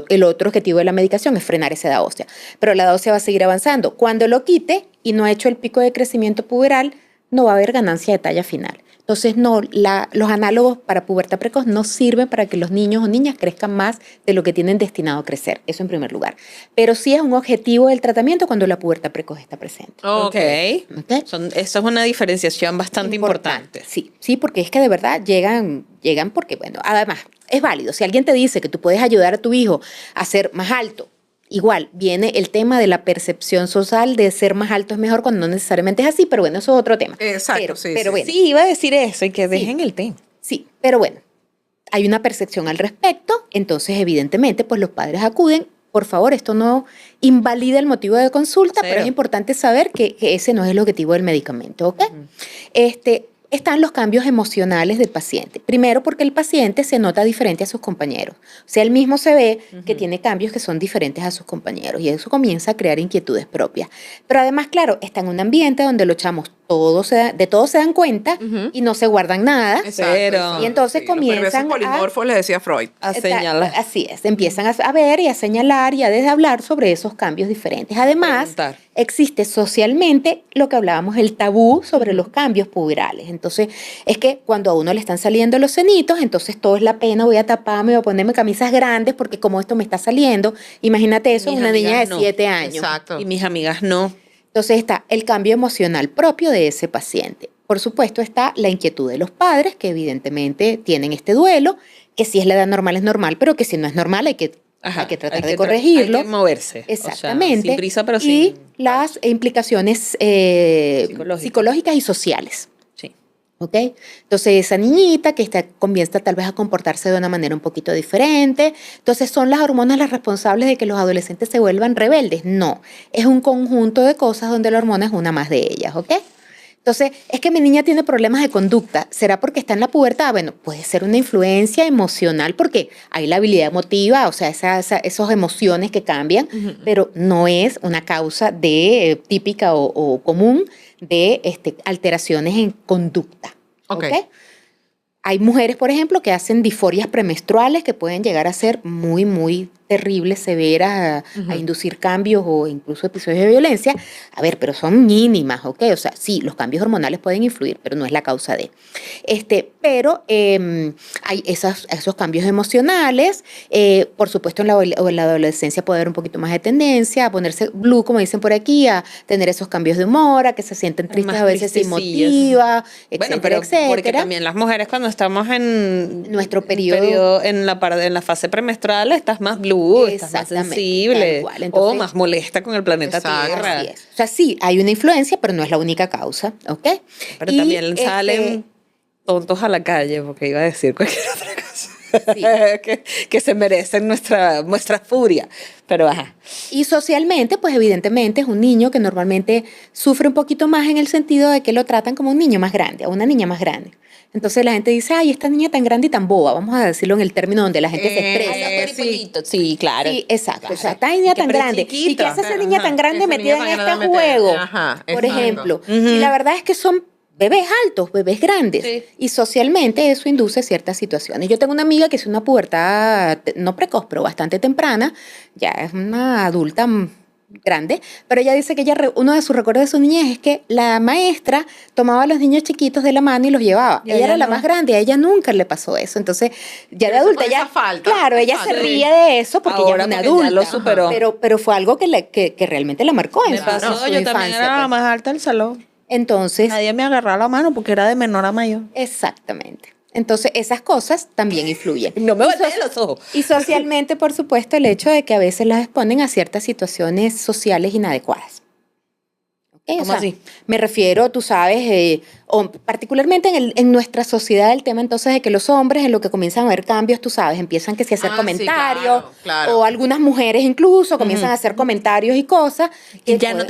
El otro objetivo de la medicación es frenar esa edad ósea. Pero la edad ósea va a seguir avanzando. Cuando lo quite y no ha hecho el pico de crecimiento puberal, no va a haber ganancia de talla final. Entonces, los análogos para pubertad precoz no sirven para que los niños o niñas crezcan más de lo que tienen destinado a crecer. Eso en primer lugar. Pero sí es un objetivo del tratamiento cuando la pubertad precoz está presente. Ok. ¿Ok? Eso es una diferenciación bastante importante. Sí, porque es que de verdad llegan porque, bueno, además es válido. Si alguien te dice que tú puedes ayudar a tu hijo a ser más alto, igual viene el tema de la percepción social de ser más alto es mejor cuando no necesariamente es así, pero bueno, eso es otro tema. Exacto, Pero bueno, Sí, iba a decir eso y que dejen el tema. sí, pero bueno, hay una percepción al respecto, entonces evidentemente pues los padres acuden. Por favor, esto no invalida el motivo de consulta, Cero. pero es importante saber que ese no es el objetivo del medicamento, ¿ok? Están los cambios emocionales del paciente. Primero, porque el paciente se nota diferente a sus compañeros. O sea, él mismo se ve que tiene cambios que son diferentes a sus compañeros y eso comienza a crear inquietudes propias. Pero además, claro, está en un ambiente donde los chamos de todo se dan cuenta y no se guardan nada. Pero- Y entonces Los perversos comienzan a... polimorfos, les decía Freud. A señalar. Así es, empiezan a ver y a señalar y a hablar sobre esos cambios diferentes. Además, Preguntar. existe socialmente lo que hablábamos, el tabú sobre los cambios puberales. Entonces, es que cuando a uno le están saliendo los senitos, entonces todo es la pena, voy a taparme, voy a ponerme camisas grandes porque como esto me está saliendo, imagínate eso en Mis una niña de amigas no. 7 años. Exacto. Y mis amigas no. Entonces está el cambio emocional propio de ese paciente. Por supuesto está la inquietud de los padres, que evidentemente tienen este duelo, que si es la edad normal es normal, pero que si no es normal hay que tratar de corregirlo. Hay que moverse. Exactamente. O sea, sin prisa, pero y sin... las implicaciones psicológicas y sociales. Sí. ¿Ok? Entonces, esa niñita que comienza tal vez a comportarse de una manera un poquito diferente. Entonces, ¿son las hormonas las responsables de que los adolescentes se vuelvan rebeldes? No. Es un conjunto de cosas donde la hormona es una más de ellas, ¿ok? Entonces, es que mi niña tiene problemas de conducta. ¿Será porque está en la pubertad? Bueno, puede ser una influencia emocional porque hay la habilidad emotiva, o sea, esas emociones que cambian, pero no es una causa típica o común de alteraciones en conducta. Ok. ¿Ok? Hay mujeres, por ejemplo, que hacen disforias premenstruales que pueden llegar a ser muy, muy terribles, severas, a inducir cambios o incluso episodios de violencia. A ver, pero son mínimas, ¿ok? O sea, sí, los cambios hormonales pueden influir, pero no es la causa de. Pero hay esos cambios emocionales. Por supuesto, en la adolescencia puede haber un poquito más de tendencia a ponerse blue, como dicen por aquí, a tener esos cambios de humor, a que se sienten tristes Más a veces sin tristecillas. motiva, Bueno, etcétera, pero porque etcétera. también las mujeres cuando estamos en Nuestro periodo- en la fase premenstrual estás más blue, estás más Exactamente, sensible tal cual. o Entonces- más molesta con el planeta Exacto. Tierra. Así es. O sea, sí, hay una influencia, pero no es la única causa, ¿ok? Pero Y, también salen tontos a la calle, porque iba a decir cualquier otra cosa. Sí. que se merecen nuestra furia. Pero ajá. Y socialmente, pues evidentemente es un niño que normalmente sufre un poquito más en el sentido de que lo tratan como un niño más grande, o una niña más grande. Entonces la gente dice, ay, esta niña tan grande y tan boba, vamos a decirlo en el término donde la gente se expresa. Sí, claro. Sí, exacto. Claro. O sea, esta niña Que tan pero grande. chiquita. ¿Y qué hace esa niña tan grande Esa metida niña en tan este grande metida- juego? Ajá, Por exacto. ejemplo. Y la verdad es que son bebés altos, bebés grandes. Sí. Y socialmente eso induce ciertas situaciones. Yo tengo una amiga que es una pubertad, no precoz, pero bastante temprana. Ya es una adulta grande, pero ella dice que uno de sus recuerdos de su niñez es que la maestra tomaba a los niños chiquitos de la mano y los llevaba. Y Ella ella era la no. más grande, a ella nunca le pasó eso. Entonces, ya de Pero adulta, eso fue ya, esa falta. claro, ella se Sí. ríe de eso porque Ahora, ella es una porque ya adulta. lo superó. Pero fue algo que realmente la marcó en Me su, pasó, en su yo también infancia, era la pues. más alta del salón. Entonces, Nadie me agarraba la mano porque era de menor a mayor. exactamente. Entonces, esas cosas también influyen. No me Y voltees los ojos. Y socialmente, por supuesto, el hecho de que a veces las exponen a ciertas situaciones sociales inadecuadas. ¿Ok? ¿Cómo así? Me refiero, tú sabes, particularmente en nuestra sociedad, el tema entonces de que los hombres en lo que comienzan a ver cambios, tú sabes, empiezan que si a hacer Ah, sí, comentarios, claro, claro. o algunas mujeres incluso comienzan a hacer comentarios y cosas. Y ya no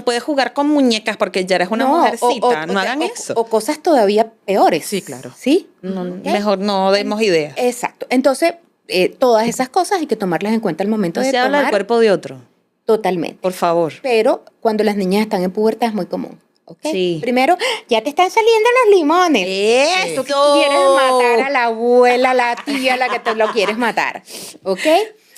puedes jugar con muñecas porque ya eres una mujercita. No hagan eso. O cosas todavía peores. Sí, claro. ¿Sí? No, ¿Ok? mejor no demos ideas. Exacto. Entonces, todas esas cosas hay que tomarlas en cuenta al momento No de se habla del tomar. cuerpo de otro, Totalmente. por favor. Pero cuando las niñas están en pubertad es muy común. ¿ok? Sí. Primero, ya te están saliendo los limones. ¡Eso! Tú quieres matar a la abuela, a la tía, a la que te lo quieres matar, ¿ok?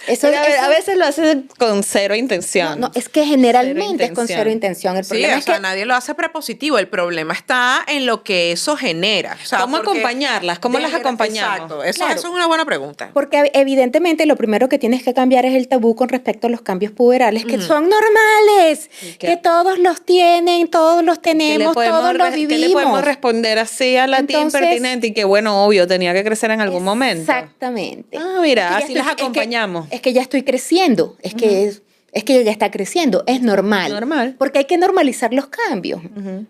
Eso, Pero a eso- veces lo hacen con cero intención. no, es que generalmente es con intención. cero intención. El Sí, problema o es sea, que nadie lo hace prepositivo. El problema está en lo que eso genera. O sea, ¿Cómo porque acompañarlas? ¿Cómo las acompañamos? Exacto. Eso Claro. es una buena pregunta. Porque evidentemente lo primero que tienes que cambiar es el tabú con respecto a los cambios puberales, que son normales, ¿Qué? que todos los tienen, todos los tenemos, todos los ¿Qué le vivimos. podemos responder así a la tía Entonces- impertinente? Y que bueno, obvio, tenía que crecer en algún momento. Exactamente. Ah, mira, ya así las acompañamos. Es que ya estoy creciendo, es que ella ya está creciendo, es normal. Normal. Porque hay que normalizar los cambios.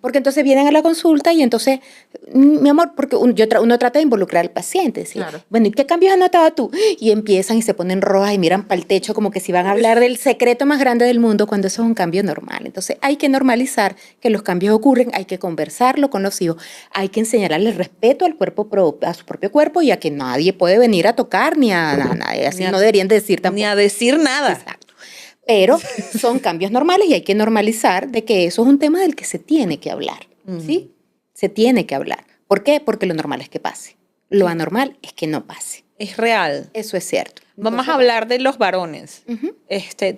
Porque entonces vienen a la consulta y entonces, mi amor, porque uno trata de involucrar al paciente. ¿Sí? Claro. Bueno, ¿y qué cambios has notado tú? Y empiezan y se ponen rojas y miran para el techo como que si van a hablar del secreto más grande del mundo cuando eso es un cambio normal. Entonces hay que normalizar que los cambios ocurren, hay que conversarlo con los hijos, hay que enseñarle respeto al cuerpo a su propio cuerpo y a que nadie puede venir a tocar ni a nada. Así Ni a- no deberían decir tampoco. Ni a decir nada. Exacto. Pero son cambios normales y hay que normalizar de que eso es un tema del que se tiene que hablar, ¿sí? Se tiene que hablar. ¿Por qué? Porque lo normal es que pase. Lo anormal es que no pase. Es real. Eso es cierto. Vamos a hablar de los varones. Ujú.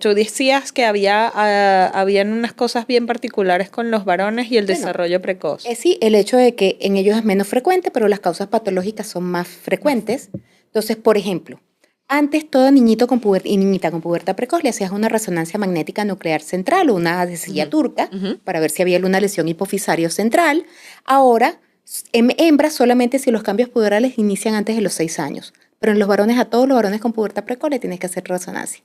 Tú decías que habían unas cosas bien particulares con los varones y el Bueno, desarrollo precoz. Sí, el hecho de que en ellos es menos frecuente, pero las causas patológicas son más frecuentes. Entonces, por ejemplo, antes todo niñito y niñita con pubertad precoz le hacías una resonancia magnética nuclear central o una anestesia turca para ver si había alguna lesión hipofisario central. Ahora, en hembras solamente si los cambios puberales inician antes de los 6 años. Pero en los varones, a todos los varones con pubertad precoz le tienes que hacer resonancia.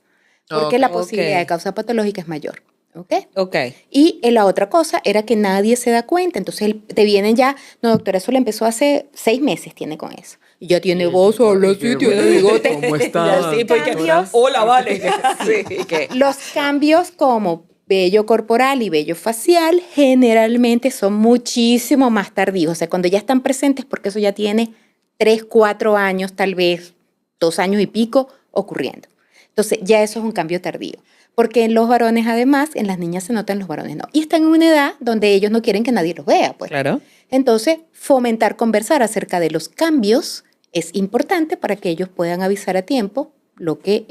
Porque la posibilidad de causa patológica es mayor. ¿Ok? Ok. Y la otra cosa era que nadie se da cuenta. Entonces te vienen ya, no doctora, eso le empezó hace 6 meses, tiene con eso. Y ya tiene voz, habla así, tiene bigote. ¿Cómo está? Sí, porque- Cambios. Hola, vale. Sí, que- Los cambios como vello corporal y vello facial generalmente son muchísimo más tardíos. O sea, cuando ya están presentes, porque eso ya tiene 3, 4 años, tal vez 2 años y pico ocurriendo. Entonces ya eso es un cambio tardío. Porque en los varones, además, en las niñas se nota, en los varones no. Y están en una edad donde ellos no quieren que nadie los vea, pues. Claro. Entonces, fomentar, conversar acerca de los cambios es importante para que ellos puedan avisar a tiempo lo que,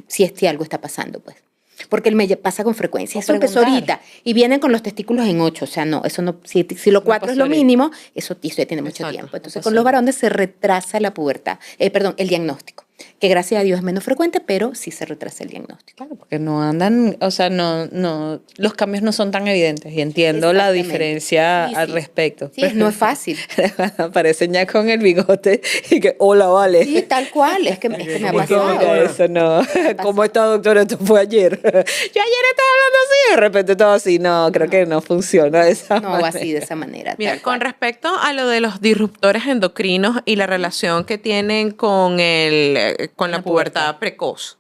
si algo está pasando, pues. Porque pasa con frecuencia. O Eso empezó preguntar. ahorita. Y vienen con los testículos en 8. O sea, no, eso no, si lo 4 es pasó lo ahorita. mínimo, eso ya tiene mucho Exacto, tiempo. Entonces, no con pasó los varones se retrasa la pubertad, el diagnóstico. Que gracias a Dios es menos frecuente, pero sí se retrasa el diagnóstico. Claro, porque no andan, o sea, no, los cambios no son tan evidentes y entiendo la Exactamente. diferencia Sí, al sí. respecto. Sí, no es fácil. Aparecen ya con el bigote y que, hola, vale. Sí, tal cual. Es que me ha ¿Cómo está, pasado. doctora? Eso no. ¿Cómo está, doctora? Esto fue ayer. Yo ayer estaba hablando así y de repente todo así. No, creo que no funciona de esa No, manera. así, de esa manera. Mira, tal con cual. respecto a lo de los disruptores endocrinos y la relación que tienen con la pubertad precoz,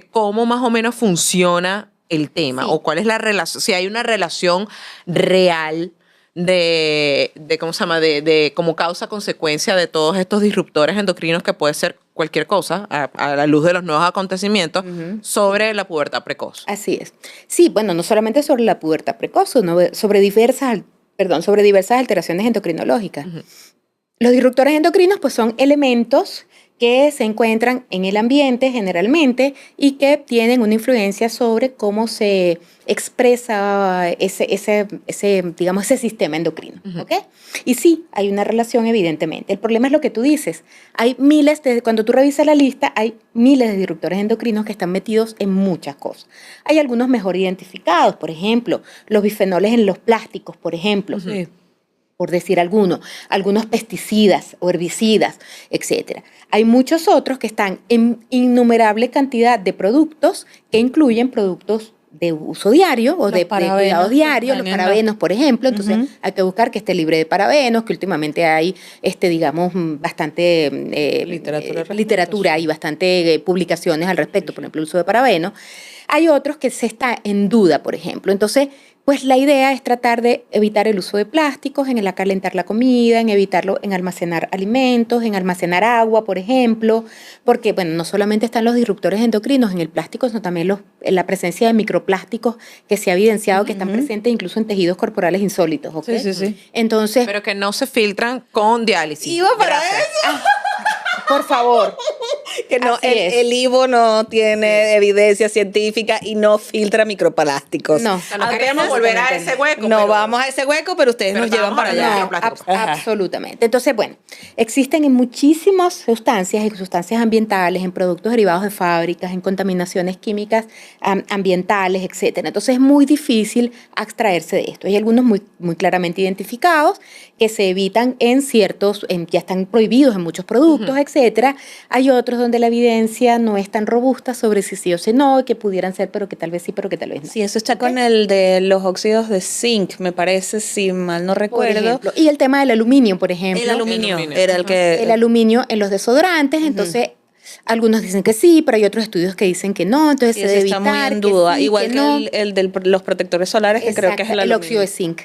¿cómo más o menos funciona el tema? Sí. ¿O cuál es la relación? Si hay una relación real de ¿cómo se llama? De como causa-consecuencia de todos estos disruptores endocrinos que puede ser cualquier cosa a la luz de los nuevos acontecimientos sobre la pubertad precoz. Así es. Sí, bueno, no solamente sobre la pubertad precoz, sino sobre diversas alteraciones endocrinológicas. Los disruptores endocrinos pues son elementos que se encuentran en el ambiente generalmente y que tienen una influencia sobre cómo se expresa ese sistema endocrino. ¿Ok? Y sí, hay una relación evidentemente. El problema es lo que tú dices. Hay cuando tú revisas la lista, hay miles de disruptores endocrinos que están metidos en muchas cosas. Hay algunos mejor identificados, por ejemplo, los bifenoles en los plásticos, por ejemplo. Sí. Por decir algunos pesticidas o herbicidas, etc. Hay muchos otros que están en innumerable cantidad de productos que incluyen productos de uso diario o Los de parabenos cuidado que diario, están los en parabenos, por ejemplo. Entonces, Ujú. hay que buscar que esté libre de parabenos, que últimamente hay, bastante Literatura al respecto, literatura sí. y bastante publicaciones al respecto, por ejemplo, el uso de parabenos. Hay otros que se está en duda, por ejemplo. Entonces, pues la idea es tratar de evitar el uso de plásticos, en el calentar la comida, en evitarlo en almacenar alimentos, en almacenar agua, por ejemplo, porque, bueno, no solamente están los disruptores endocrinos en el plástico, sino también la presencia de microplásticos que se ha evidenciado que están presentes incluso en tejidos corporales insólitos, ¿ok? Sí. Entonces, Pero que no se filtran con diálisis. Iba para Gracias. eso. por favor. Que no, Así es. el IVO no tiene evidencia científica y no filtra microplásticos. No. O sea, no queremos volver a ese hueco. No pero- vamos a ese hueco, pero ustedes Pero nos llevan estamos para hablando allá. de microplásticos. Ajá. Absolutamente. Entonces, bueno, existen en muchísimas sustancias, en sustancias ambientales, en productos derivados de fábricas, en contaminaciones químicas ambientales, etcétera. Entonces, es muy difícil abstraerse de esto. Hay algunos muy, muy claramente identificados que se evitan en ciertos, ya están prohibidos en muchos productos, etcétera. Hay otros donde la evidencia no es tan robusta sobre si sí o si no, que pudieran ser, pero que tal vez sí, pero que tal vez no. Sí, eso está ¿Ok? con el de los óxidos de zinc, me parece, si mal no Por recuerdo. ejemplo. Y el tema del aluminio, por ejemplo. El aluminio El aluminio. era el que... El aluminio en los desodorantes, entonces algunos dicen que sí, pero hay otros estudios que dicen que no, entonces Sí, se ese debe está muy evitar en que duda. sí, Igual que que no. el de los protectores solares, que creo que es el Exacto, aluminio. óxido de zinc.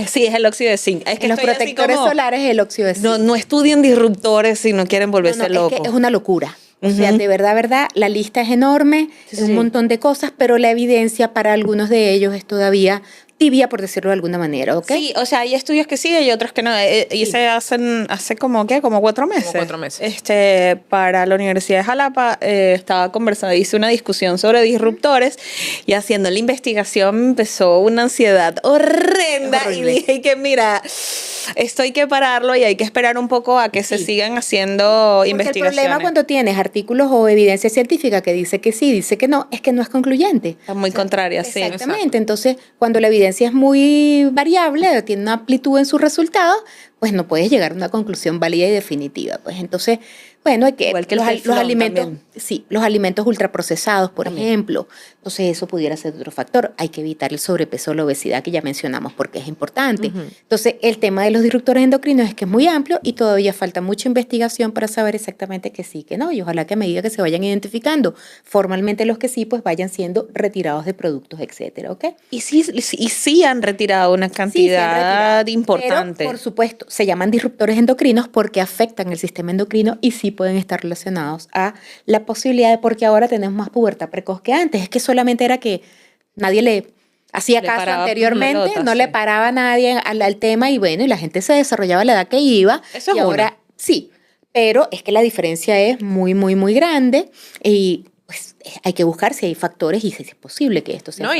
Sí, es el óxido de zinc. Es que En los estoy así protectores como- solares es el óxido de zinc. No estudien disruptores si no quieren No, volverse no, locos. es que es una locura. O sea, Ujú. de verdad, la lista es enorme, Sí, es un sí. montón de cosas, pero la evidencia para algunos de ellos es todavía tibia, por decirlo de alguna manera, ¿ok? Sí, o sea, hay estudios que sí, hay otros que no. Y Sí. se hacen hace como 4 meses. 4 meses. Para la Universidad de Jalapa estaba conversando, hice una discusión sobre disruptores y haciendo la investigación me empezó una ansiedad horrenda y Horrible. dije que mira, esto hay que pararlo y hay que esperar un poco a que se Sí. sigan haciendo Porque el investigaciones. problema cuando tienes artículos o evidencia científica que dice que sí, dice que no, es que no es concluyente. Está muy contraria, sí. Exactamente. Entonces, cuando la evidencia es muy variable, tiene una amplitud en sus resultados, pues no puedes llegar a una conclusión válida y definitiva. Pues entonces, bueno, hay que, Igual que el los teflón alimentos, también. sí, los alimentos ultraprocesados, por También. ejemplo. Entonces, eso pudiera ser otro factor. Hay que evitar el sobrepeso o la obesidad que ya mencionamos porque es importante. Entonces, el tema de los disruptores endocrinos es que es muy amplio y todavía falta mucha investigación para saber exactamente que sí, que no. Y ojalá que a medida que se vayan identificando formalmente los que sí, pues vayan siendo retirados de productos, etcétera, ¿ok? Y sí han retirado una Sí, se han cantidad retirado, importante. Pero, por supuesto, se llaman disruptores endocrinos porque afectan el sistema endocrino y sí pueden estar relacionados a la posibilidad de, porque ahora tenemos más pubertad precoz que antes. Es que solamente era que nadie le hacía Le caso paraba anteriormente, pelota, no sí. le paraba a nadie al tema y bueno, y la gente se desarrollaba a la edad que iba. Eso es y ahora sí, pero es que la diferencia es muy, muy, muy grande y pues hay que buscar si hay factores y si es posible que esto sea No,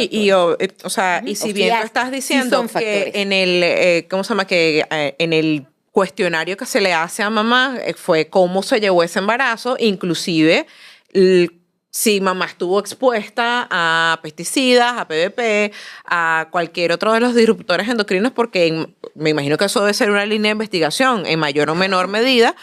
o sea, y si O bien sea, tú estás sí diciendo son que factores. en el, ¿cómo se llama? Que en el cuestionario que se le hace a mamá fue cómo se llevó ese embarazo, inclusive si mamá estuvo expuesta a pesticidas, a PVP, a cualquier otro de los disruptores endocrinos, porque me imagino que eso debe ser una línea de investigación en mayor o menor medida.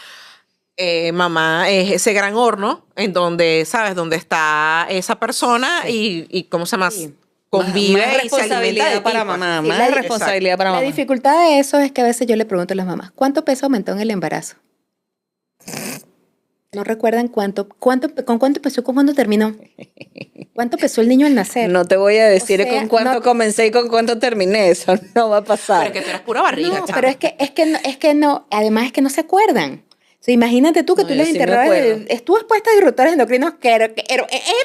Mamá es ese gran horno en donde, ¿sabes? Donde está esa persona y ¿cómo se llama? Sí. Convive Más y se alimenta responsabilidad de para ti, pues. mamá, Sí, más la- responsabilidad para La mamá. dificultad de eso es que a veces yo le pregunto a las mamás, ¿cuánto peso aumentó en el embarazo? No recuerdan con cuánto empezó, con cuándo terminó. ¿Cuánto pesó el niño al nacer? No te voy a decir O sea, con cuánto no- comencé y con cuánto terminé, eso no va a pasar. Pero que tú eres pura barriga, No, chama. pero es que no, además es que no se acuerdan. O sea, imagínate tú que No, tú yo les sí me interrogas, acuerdo. estuvo expuesta a disruptores endocrinos que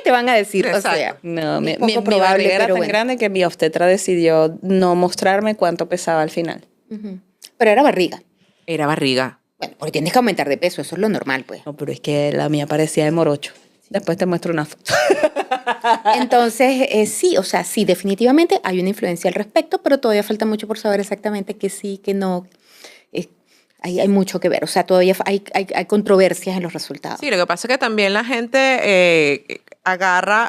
te van a decir, Exacto. o sea. No, mi es poco probable, barriga era pero tan bueno. grande que mi obstetra decidió no mostrarme cuánto pesaba al final. Ujú. Pero era barriga. Era barriga. Bueno, porque tienes que aumentar de peso, eso es lo normal, pues. No, pero es que la mía parecía de morocho. Después te muestro una foto. Entonces, sí, o sea, sí, definitivamente hay una influencia al respecto, pero todavía falta mucho por saber exactamente que sí, que no. Hay mucho que ver, o sea, todavía hay controversias en los resultados. Sí, lo que pasa es que también la gente agarra,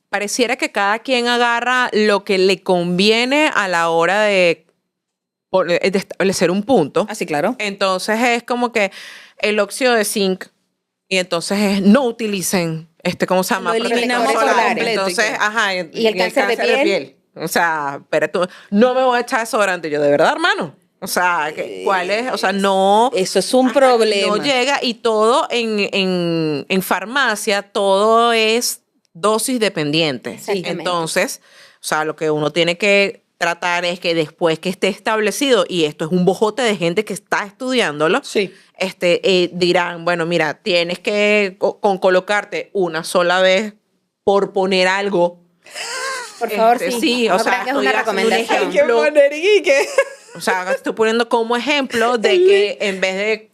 pareciera que cada quien agarra lo que le conviene a la hora de establecer un punto. Ah, sí, claro. Entonces es como que el óxido de zinc y entonces es no utilicen ¿cómo se llama? Lo eliminamos Protector por solar. completo Entonces, y que- ajá. ¿Y el cáncer de piel? O sea, pero tú, no me voy a echar desodorante. Yo, de verdad, hermano. O sea, ¿cuál es? O sea, no. Eso es un hasta que problema. No llega y todo en farmacia, todo es dosis dependiente. Exactamente. Entonces, o sea, lo que uno tiene que tratar es que después que esté establecido, y esto es un bojote de gente que está estudiándolo, Sí. dirán, bueno, mira, tienes que con colocarte una sola vez por poner algo. Por favor, sí. Sí, o No sea, crean que es una estoy haciendo un recomendación. ejemplo. O sea, estoy poniendo como ejemplo de que en vez de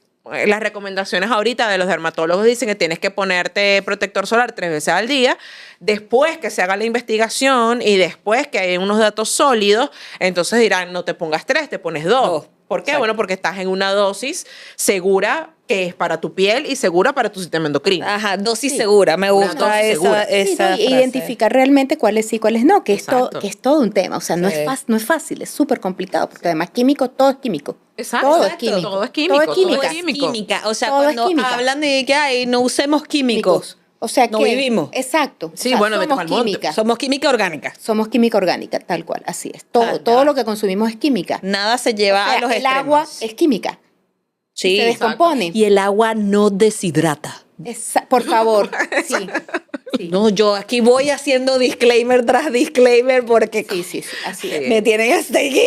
las recomendaciones ahorita de los dermatólogos dicen que tienes que ponerte protector solar 3 veces al día, después que se haga la investigación y después que hay unos datos sólidos, entonces dirán, no te pongas 3, te pones 2. Dos. ¿Por qué? Exacto. Bueno, porque estás en una dosis segura que es para tu piel y segura para tu sistema endocrino. Ajá, dosis Sí. segura. Me Una gusta dosis segura. Sí, esa ¿no? Y frase. identificar realmente cuáles sí, cuáles no, que Exacto. que es todo un tema. O sea, no, Sí. no es fácil, es súper complicado, porque además químico, todo es químico. Exacto. Todo es Exacto. químico. Todo es químico, Todo es todo química. es químico. Química. O sea, Todo es cuando química. hablan de que ay, no usemos químicos. O sea, no que vivimos. Exacto. Sí, o sea, bueno, vete somos pa'l monte. química. Somos química orgánica. Somos química orgánica, tal cual, así es. Todo, Ah, todo ya. lo que consumimos es química. Nada se lleva O sea, a los el extremos. agua es química. Sí, se descompone. Y el agua no deshidrata. Por favor, sí. Sí. No, yo aquí voy haciendo disclaimer tras disclaimer porque Sí, sí, sí, así es. me tienen hasta aquí.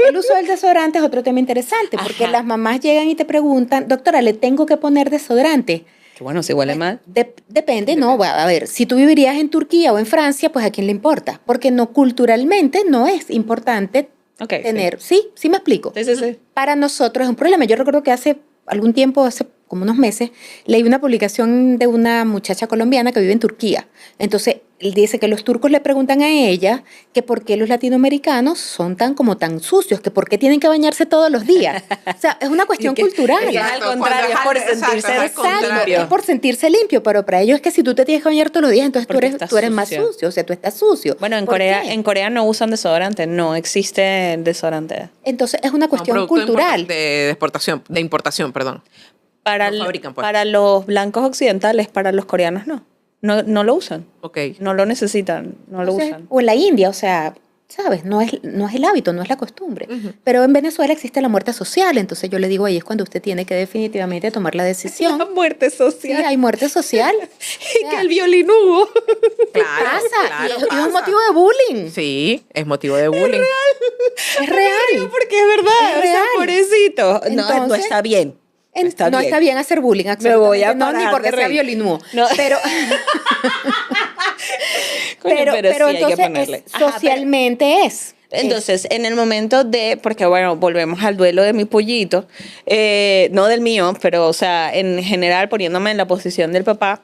El uso del desodorante es otro tema interesante, porque Ajá. las mamás llegan y te preguntan, doctora, ¿le tengo que poner desodorante? Que bueno, si huele mal. Depende, no, a ver, si tú vivirías en Turquía o en Francia, pues a quién le importa, porque no, culturalmente no es importante Ok, tener, sí me explico. Sí, sí, sí. Para nosotros es un problema. Yo recuerdo que hace algún tiempo, hace como unos meses, leí una publicación de una muchacha colombiana que vive en Turquía. Entonces, él dice que los turcos le preguntan a ella que por qué los latinoamericanos son tan sucios, que por qué tienen que bañarse todos los días. O sea, es una cuestión cultural. Es al Exacto, contrario, es cuando por es al- sentirse exacto, es al Exacto, contrario. es por sentirse limpio, pero para ellos es que si tú te tienes que bañar todos los días, entonces Porque tú estás eres más sucio. sucio, o sea, tú estás sucio. Bueno, ¿Por qué? en Corea no usan desodorante, no existe desodorante. Entonces es una cuestión No, producto cultural. de exportación, de importación, perdón. Para, Lo fabrican, pues. para los blancos occidentales, para los coreanos no. No lo usan. Ok. No lo necesitan, no lo Entonces, usan. o en la India, o sea, ¿sabes? No es el hábito, no es la costumbre. Ujú. Pero en Venezuela existe la muerte social, entonces yo le digo, ahí es cuando usted tiene que definitivamente tomar la decisión. La muerte Sí, social. hay muerte social. Y que el violinudo. Claro, Pasa, claro, y es un pasa. motivo de bullying. Sí, es motivo de bullying. Es real. Porque es verdad, Es o sea, real. pobrecito. No Entonces, está bien. No está bien hacer bullying, Me voy a absolutamente. No, ni parar porque de sea reír. violinudo. No. Pero, Coño, pero sí hay que entonces ponerle. Ajá, socialmente es. Entonces, en el momento de, porque bueno, volvemos al duelo de mi pollito, no del mío, pero o sea, en general poniéndome en la posición del papá,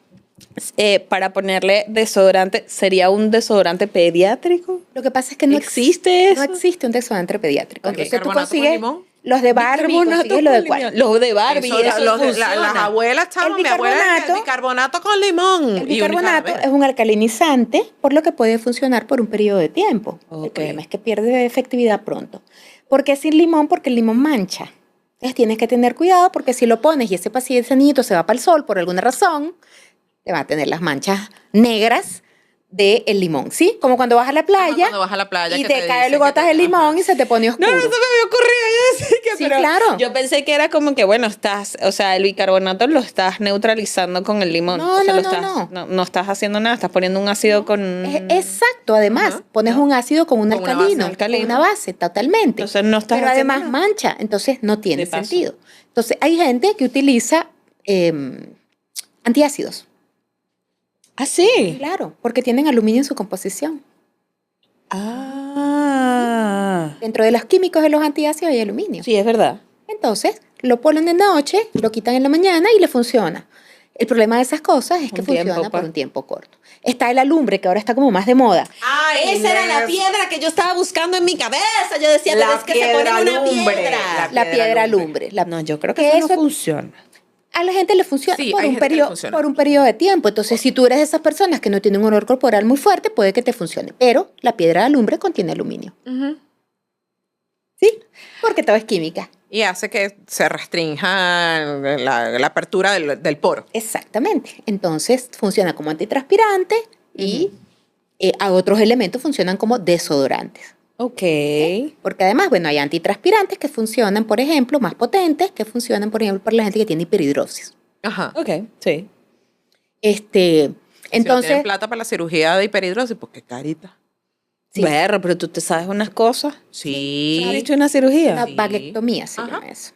para ponerle desodorante, ¿sería un desodorante pediátrico? Lo que pasa es que no ¿Existe eso? No existe un desodorante pediátrico. Ok. Entonces tú ¿Bicarbonato con consigues limón? los de Barbie, consigues los de cuál. Los de Barbie, eso funciona. Las abuelas, chamo, El mi abuela bicarbonato- bicarbonato con limón. El Y bicarbonato única- es un alcalinizante, por lo que puede funcionar por un periodo de tiempo. El Ok. problema es que pierde efectividad pronto. ¿Por qué sin limón? Porque el limón mancha. Entonces tienes que tener cuidado porque si lo pones y ese paciente, ese niñito se va para el sol por alguna razón, te va a tener las manchas negras del limón, ¿sí? Como cuando vas a la playa, cuando vas a la playa y que te te caen dicen gotas que de te- limón ajá. y se te pone oscuro. No, no se me había ocurrido. Yo decía que, Sí, pero claro. yo pensé que era como que, bueno, estás, o sea, el bicarbonato lo estás neutralizando con el limón. No, O sea, no, lo no, estás, no. no estás haciendo nada, estás poniendo un ácido con... Exacto, además, Ajá, pones un ácido con un Con una alcalino, base. Alcalino. con una base, totalmente. Entonces no estás Pero haciendo además nada. mancha, entonces no tiene De paso. sentido. Entonces hay gente que utiliza antiácidos, Ah, sí. claro, porque tienen aluminio en su composición. Ah. Dentro de los químicos de los antiácidos hay aluminio. Sí, es verdad. Entonces lo ponen de noche, lo quitan en la mañana y le funciona. El problema de esas cosas es que Un tiempo, funciona por pues. un tiempo corto. Está el alumbre, que ahora está como más de moda. Ay, Esa era la Inés. piedra que yo estaba buscando en mi cabeza. Yo decía, La pero es que se pone piedra una lumbre. piedra. La piedra alumbre. No, yo creo que, Que eso no eso- funciona. A la gente le funciona, Sí, por, hay un gente que le periodo, funciona. por un periodo de tiempo. Entonces, si tú eres de esas personas que no tienen un olor corporal muy fuerte, puede que te funcione. Pero la piedra de alumbre contiene aluminio. Ujú. ¿Sí? Porque todo es química. Y hace que se restrinja la apertura del poro. Exactamente. Entonces, funciona como antitranspirante y a otros elementos funcionan como desodorantes. Ok. Porque además, bueno, hay antitranspirantes que funcionan, por ejemplo, más potentes, que funcionan, por ejemplo, para la gente que tiene hiperhidrosis. Ajá. Ok, sí. Si no Entonces, tienen plata para la cirugía de hiperhidrosis, pues qué carita. Sí. Berro, pero tú te sabes unas cosas. Sí. ¿Has hecho una cirugía? Una Sí. vaguectomía se Ajá. llama eso.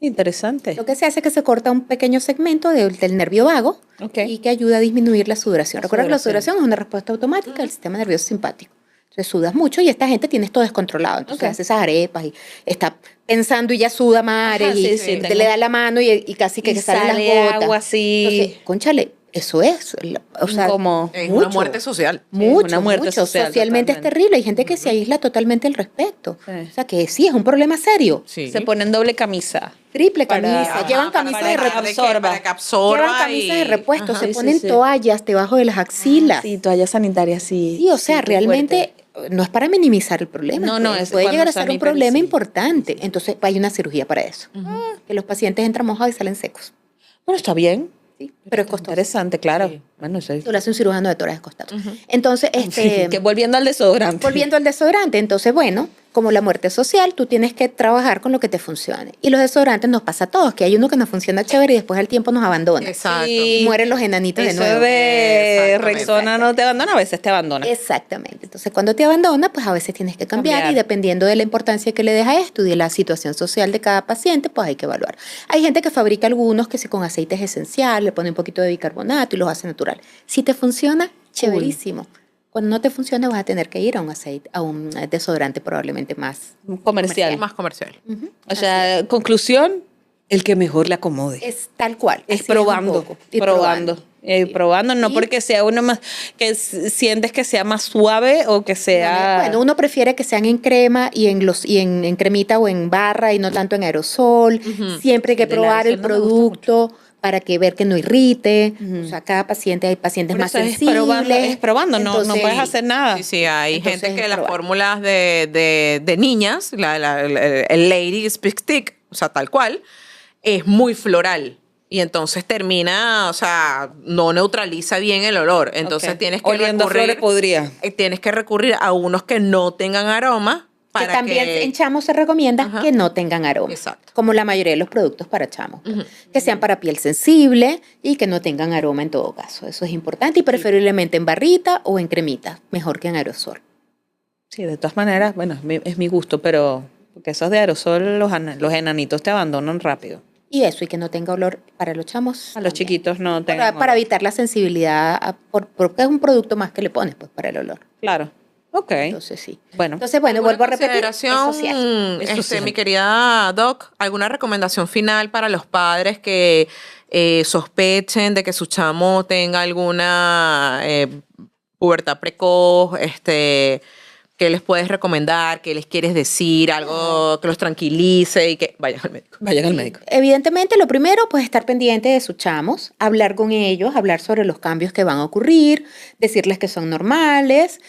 Interesante. Lo que se hace es que se corta un pequeño segmento del nervio vago Ok. y que ayuda a disminuir la sudoración. La Recuerda que la sudoración. sudoración es una respuesta automática del sistema nervioso simpático. Entonces sudas mucho y esta gente tiene esto descontrolado. Entonces Ok. hace esas arepas y está pensando y ya suda mares Ajá, y sí, sí, te tengo- le da la mano y casi que Y salen las sale gotas. agua así. Entonces, cónchale, eso es. O sea, Como Es mucho. una muerte social. Mucho, una muerte mucho. social, Socialmente es totalmente. terrible. Hay gente que se aísla totalmente al respecto. Sí. O sea, que sí, es un problema serio. Sí. se ponen doble camisa. Triple Para- camisa. Ajá, llevan para camisas para de que repuesto. absorba. Para que absorba. Llevan camisas de repuesto. Ajá. Se Sí, sí, ponen sí. toallas debajo de las axilas. Sí, toallas sanitarias, sí. Sí, o sea, sí, qué realmente fuerte. no es para minimizar el problema. No, no, es puede cuando llegar a son ser un problema sí. importante. Entonces hay una cirugía para eso. Que los pacientes entran mojados y salen secos. Bueno, está bien. Sí, pero es costoso. Interesante, claro. Sí. Bueno, eso es. Tú lo hace un cirujano de tórax costado. Entonces, Que volviendo al desodorante. volviendo al desodorante, entonces, bueno, como la muerte social, tú tienes que trabajar con lo que te funcione. Y los desodorantes nos pasa a todos, que hay uno que nos funciona chévere y después al tiempo nos abandona. Exacto. Sí. Y mueren los enanitos de Eso nuevo. de Exactamente. Rexona no te abandona, a veces te abandona. Exactamente. Entonces, cuando te abandona, pues a veces tienes que cambiar y dependiendo de la importancia que le des a esto y de la situación social de cada paciente, pues hay que evaluar. Hay gente que fabrica algunos que sí con aceites esenciales, le pone un poquito de bicarbonato y los hace natural. Si te funciona, chéverísimo. Cuando no te funciona, vas a tener que ir a un aceite, a un desodorante probablemente más. Comercial. Más comercial. O sea, conclusión, el que mejor le acomode. Es tal cual. Es así probando, un poco. Ir probando. Sí. Probando, no Y- porque sea uno más, que sientes que sea más suave o que sea... Bueno, uno prefiere que sean en crema y en cremita o en barra y no tanto en aerosol. Siempre hay que El del probar el aerosol no me gusta producto para que ver que no irrite. O sea, cada paciente, hay pacientes Por más eso sensibles. es probando, no Entonces, puedes hacer nada. Sí, sí, hay Entonces, gente que es las probar. fórmulas de niñas, el Lady Speak Stick, o sea, tal cual, es muy floral. Y entonces termina, o sea, no neutraliza bien el olor. Entonces Ok. tienes que Oliendo a flores podría. tienes que recurrir a unos que no tengan aroma Que para también que en chamos se recomienda Ajá. que no tengan aroma. Exacto. Como la mayoría de los productos para chamos. Pues. Que sean para piel sensible y que no tengan aroma en todo caso. Eso es importante y preferiblemente en barrita o en cremita. Mejor que en aerosol. Sí, de todas maneras, bueno, es mi gusto, pero porque esos de aerosol, los enanitos te abandonan rápido. Y eso, y que no tenga olor para los chamos. A los también. chiquitos no tengan Para olor. evitar la sensibilidad, porque es un producto más que le pones pues para el olor. Claro. Ok. Entonces sí. Bueno. Entonces, bueno, ¿Alguna vuelvo a repetir. Es consideración, social. Es social. mi querida Doc, alguna recomendación final para los padres que sospechen de que su chamo tenga alguna pubertad precoz, ¿qué les puedes recomendar? ¿Qué les quieres decir? Algo que los tranquilice y que vayan al médico. Vayan al médico. Evidentemente, lo primero, pues estar pendiente de sus chamos, hablar con ellos, hablar sobre los cambios que van a ocurrir, decirles que son normales,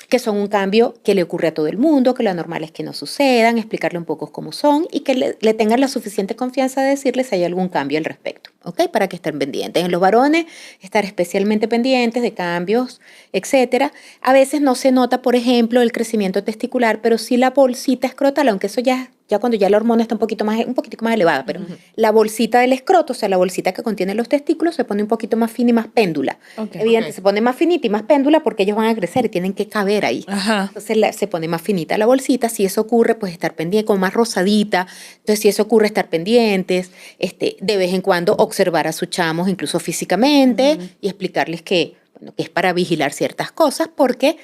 que son un cambio que le ocurre a todo el mundo, que lo normal es que no sucedan, explicarle un poco cómo son y que le tengan la suficiente confianza de decirles si hay algún cambio al respecto, ¿ok? Para que estén pendientes. En los varones, estar especialmente pendientes de cambios, etcétera. A veces no se nota, por ejemplo, el crecimiento testicular, pero sí la bolsita escrotal, aunque eso ya cuando ya la hormona está un poquitico más elevada, pero la bolsita del escroto, o sea, la bolsita que contiene los testículos, se pone un poquito más fina y más péndula. Ok. Evidente, se pone más finita y más péndula porque ellos van a crecer y tienen que caber ahí. Ajá. Entonces se pone más finita la bolsita. Si eso ocurre, pues estar pendiente, como más rosadita. Entonces, si eso ocurre, estar pendientes. De vez en cuando observar a sus chamos, incluso físicamente, y explicarles que es para vigilar ciertas cosas, porque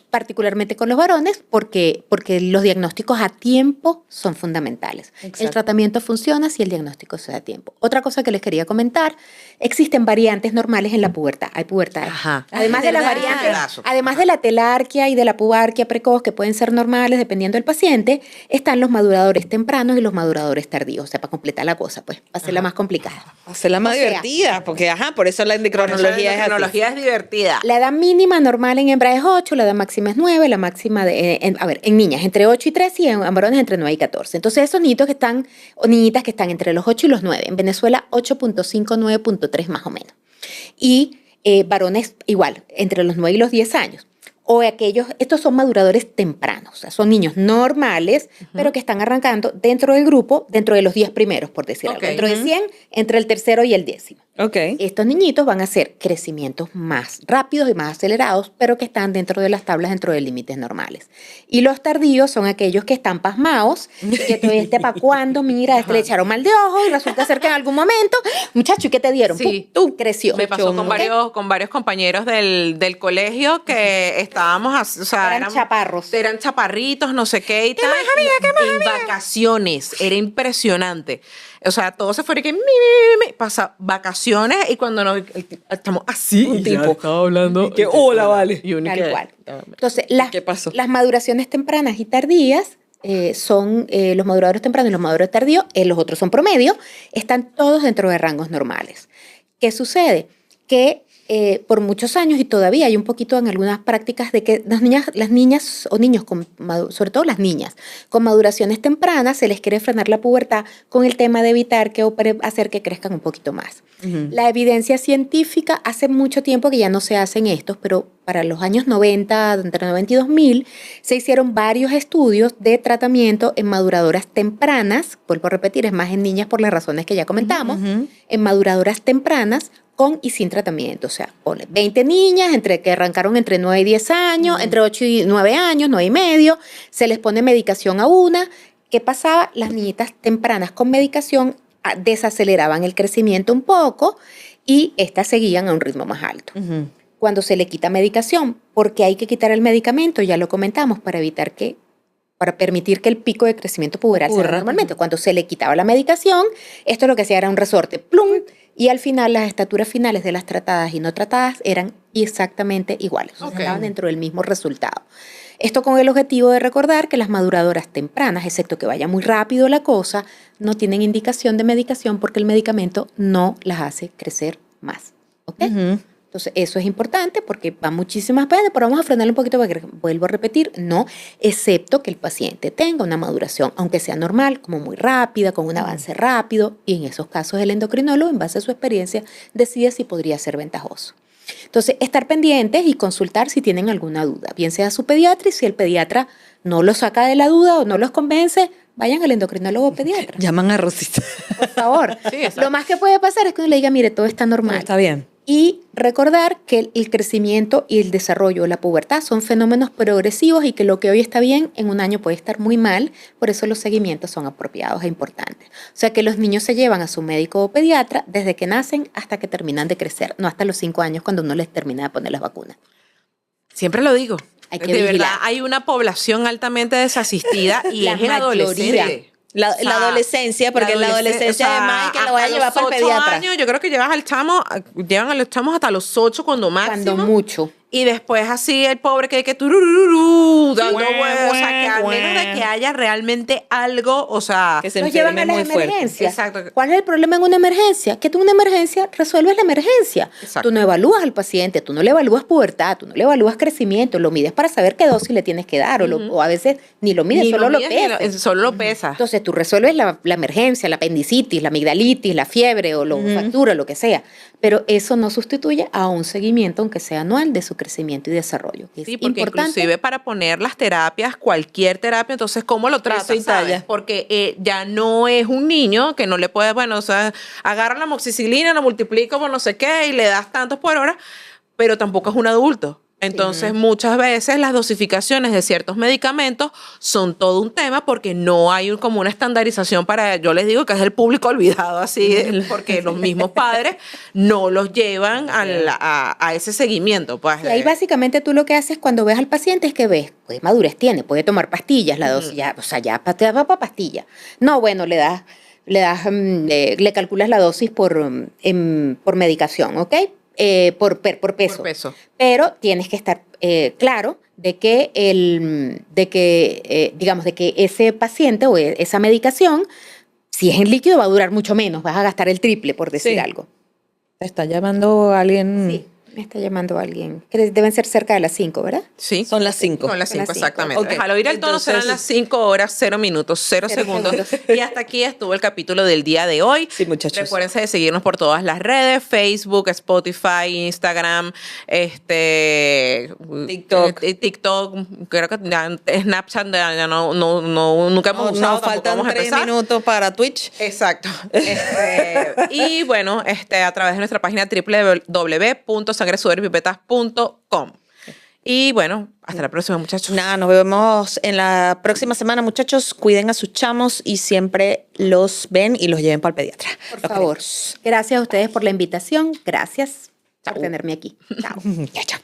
particularmente con los varones, porque los diagnósticos a tiempo son fundamentales. Exacto. El tratamiento funciona si el diagnóstico se da a tiempo. Otra cosa que les quería comentar, existen variantes normales en la pubertad. Hay pubertad. Ajá. Además Ah, de las ¿verdad? variantes, Pedazo. además de la telarquia y de la pubarquia precoz, que pueden ser normales dependiendo del paciente, están los maduradores tempranos y los maduradores tardíos. O sea, para completar la cosa, pues, para hacerla más complicada. Hacerla más O sea, divertida, porque por eso la Por eso endocrinología la es así. tecnología es divertida. La edad mínima normal en hembra es 8, la edad máxima es 9, la máxima en niñas entre 8 y 13 y en varones entre 9 y 14. Entonces esos niñitos que están, o niñitas que están entre los 8 y los 9, en Venezuela 8.5, 9.3 más o menos. Y varones igual, entre los 9 y los 10 años. O estos son maduradores tempranos, o sea, son niños normales, pero que están arrancando dentro del grupo, dentro de los 10 primeros, por decir Ok. algo. Dentro de 100, entre el tercero y el 10º. Ok. Estos niñitos van a hacer crecimientos más rápidos y más acelerados, pero que están dentro de las tablas, dentro de límites normales. Y los tardíos son aquellos que están pasmados y que todavía ¿para cuándo? Mira, le echaron mal de ojo y resulta ser que en algún momento, muchacho, ¿y qué te dieron? Sí. ¡Pum! Tú creció. Me pasó con varios compañeros del colegio que estábamos, o sea, Eran chaparros. Eran chaparritos, no sé qué y tal. En vacaciones, era impresionante. O sea, todos se fueron y que pasa vacaciones y cuando estamos así, Un y ya tipo. estaba hablando. Y que, hola, vale. Y uno Tal que, cual. Entonces, las, ¿Qué pasó? las maduraciones tempranas y tardías son los maduradores tempranos y los maduradores tardíos, los otros son promedio, están todos dentro de rangos normales. ¿Qué sucede? Que por muchos años y todavía hay un poquito en algunas prácticas de que las niñas o niños, sobre todo las niñas, con maduraciones tempranas se les quiere frenar la pubertad con el tema de evitar hacer que crezcan un poquito más. La evidencia científica hace mucho tiempo que ya no se hacen estos, pero para los años 90, entre 90 y 2000, se hicieron varios estudios de tratamiento en maduradoras tempranas, vuelvo a repetir, es más en niñas por las razones que ya comentamos, en maduradoras tempranas con y sin tratamiento. O sea, ponle 20 niñas que arrancaron entre 9 y 10 años, entre 8 y 9 años, 9 y medio, se les pone medicación a una. ¿Qué pasaba? Las niñitas tempranas con medicación desaceleraban el crecimiento un poco y estas seguían a un ritmo más alto. Cuando se le quita medicación, porque hay que quitar el medicamento, ya lo comentamos, para permitir que el pico de crecimiento puberal se haga normalmente. Cuando se le quitaba la medicación, esto lo que hacía era un resorte, ¡plum! Y al final las estaturas finales de las tratadas y no tratadas eran exactamente iguales, o sea, estaban dentro del mismo resultado. Esto con el objetivo de recordar que las maduradoras tempranas, excepto que vaya muy rápido la cosa, no tienen indicación de medicación porque el medicamento no las hace crecer más. ¿Ok? Entonces, eso es importante porque va muchísimas veces, pero vamos a frenarle un poquito porque, vuelvo a repetir, no, excepto que el paciente tenga una maduración, aunque sea normal, como muy rápida, con un avance rápido, y en esos casos el endocrinólogo, en base a su experiencia, decide si podría ser ventajoso. Entonces, estar pendientes y consultar si tienen alguna duda, bien sea su pediatra, y si el pediatra no los saca de la duda o no los convence, vayan al endocrinólogo o pediatra. Llaman a Rosita. Por favor. Sí, exacto. Lo más que puede pasar es que uno le diga, mire, todo está normal. Está bien. Y recordar que el crecimiento y el desarrollo, la pubertad, son fenómenos progresivos y que lo que hoy está bien, en un año puede estar muy mal, por eso los seguimientos son apropiados e importantes. O sea que los niños se llevan a su médico o pediatra desde que nacen hasta que terminan de crecer, no hasta los 5 años cuando uno les termina de poner las vacunas. Siempre lo digo. Hay que de vigilar. verdad, hay una población altamente desasistida y La es el mayoría. adolescente. La O sea, adolescencia, porque en la adolescencia además que lo voy a llevar para el pediatra. Años, yo creo que llevan a los chamos hasta los 8 cuando máximo. Cuando mucho. Y después así el pobre que turururú, dando huevos, o sea, que al menos de que haya realmente algo, o sea, Que se Los llevan a enferme las muy fuerte. emergencias. Exacto. ¿Cuál es el problema en una emergencia? Que tú en una emergencia resuelves la emergencia. Exacto. Tú no evalúas al paciente, tú no le evalúas pubertad, tú no le evalúas crecimiento, lo mides para saber qué dosis le tienes que dar, o a veces ni lo mides, Ni solo lo mides, ni pesas. solo lo pesas. Entonces tú resuelves la emergencia, la apendicitis, la amigdalitis, la fiebre o la factura, lo que sea. Pero eso no sustituye a un seguimiento, aunque sea anual, de su crecimiento y desarrollo. Que Sí, es porque importante. inclusive para poner las terapias, cualquier terapia, entonces, ¿cómo lo tratas? Peso y ¿sabes? talla. Porque ya no es un niño que no le puede, bueno, o sea, agarra la amoxicilina, lo multiplico por no sé qué y le das tantos por hora, pero tampoco es un adulto. Entonces, muchas veces las dosificaciones de ciertos medicamentos son todo un tema porque no hay como una estandarización para, yo les digo que es el público olvidado así, porque los mismos padres no los llevan a ese seguimiento. Pues, Y ahí básicamente tú lo que haces cuando ves al paciente es que ves, pues madurez tiene, puede tomar pastillas, la dosis, ya, o sea, ya te va para pastilla. No, bueno, le calculas la dosis por medicación, ¿ok? Por peso. Por peso. Pero tienes que estar claro de que ese paciente o esa medicación, si es en líquido, va a durar mucho menos, vas a gastar el triple, por decir Sí. algo. Te está llamando alguien. Sí. Me está llamando alguien. Que deben ser cerca de las 5, ¿verdad? Sí. Son las 5. Son las 5, Las cinco. exactamente. Ok. Al oír el tono Entonces- serán las 5 horas, 0 minutos, 0 segundos. segundos. Y hasta aquí estuvo el capítulo del día de hoy. Sí, muchachos. Recuérdense de seguirnos por todas las redes, Facebook, Spotify, Instagram, TikTok, creo que ya, Snapchat ya nunca hemos usado, Nos tampoco faltan vamos a 3 empezar. minutos para Twitch. Exacto. Y bueno, a través de nuestra página www.sangresudarypipetas.com. Y bueno, hasta la próxima, muchachos. Nada, nos vemos en la próxima semana, muchachos. Cuiden a sus chamos y siempre los ven y los lleven para el pediatra. Por Los favor. queremos. Gracias a ustedes por la invitación. Gracias por tenerme aquí. Chao. Chao, chao.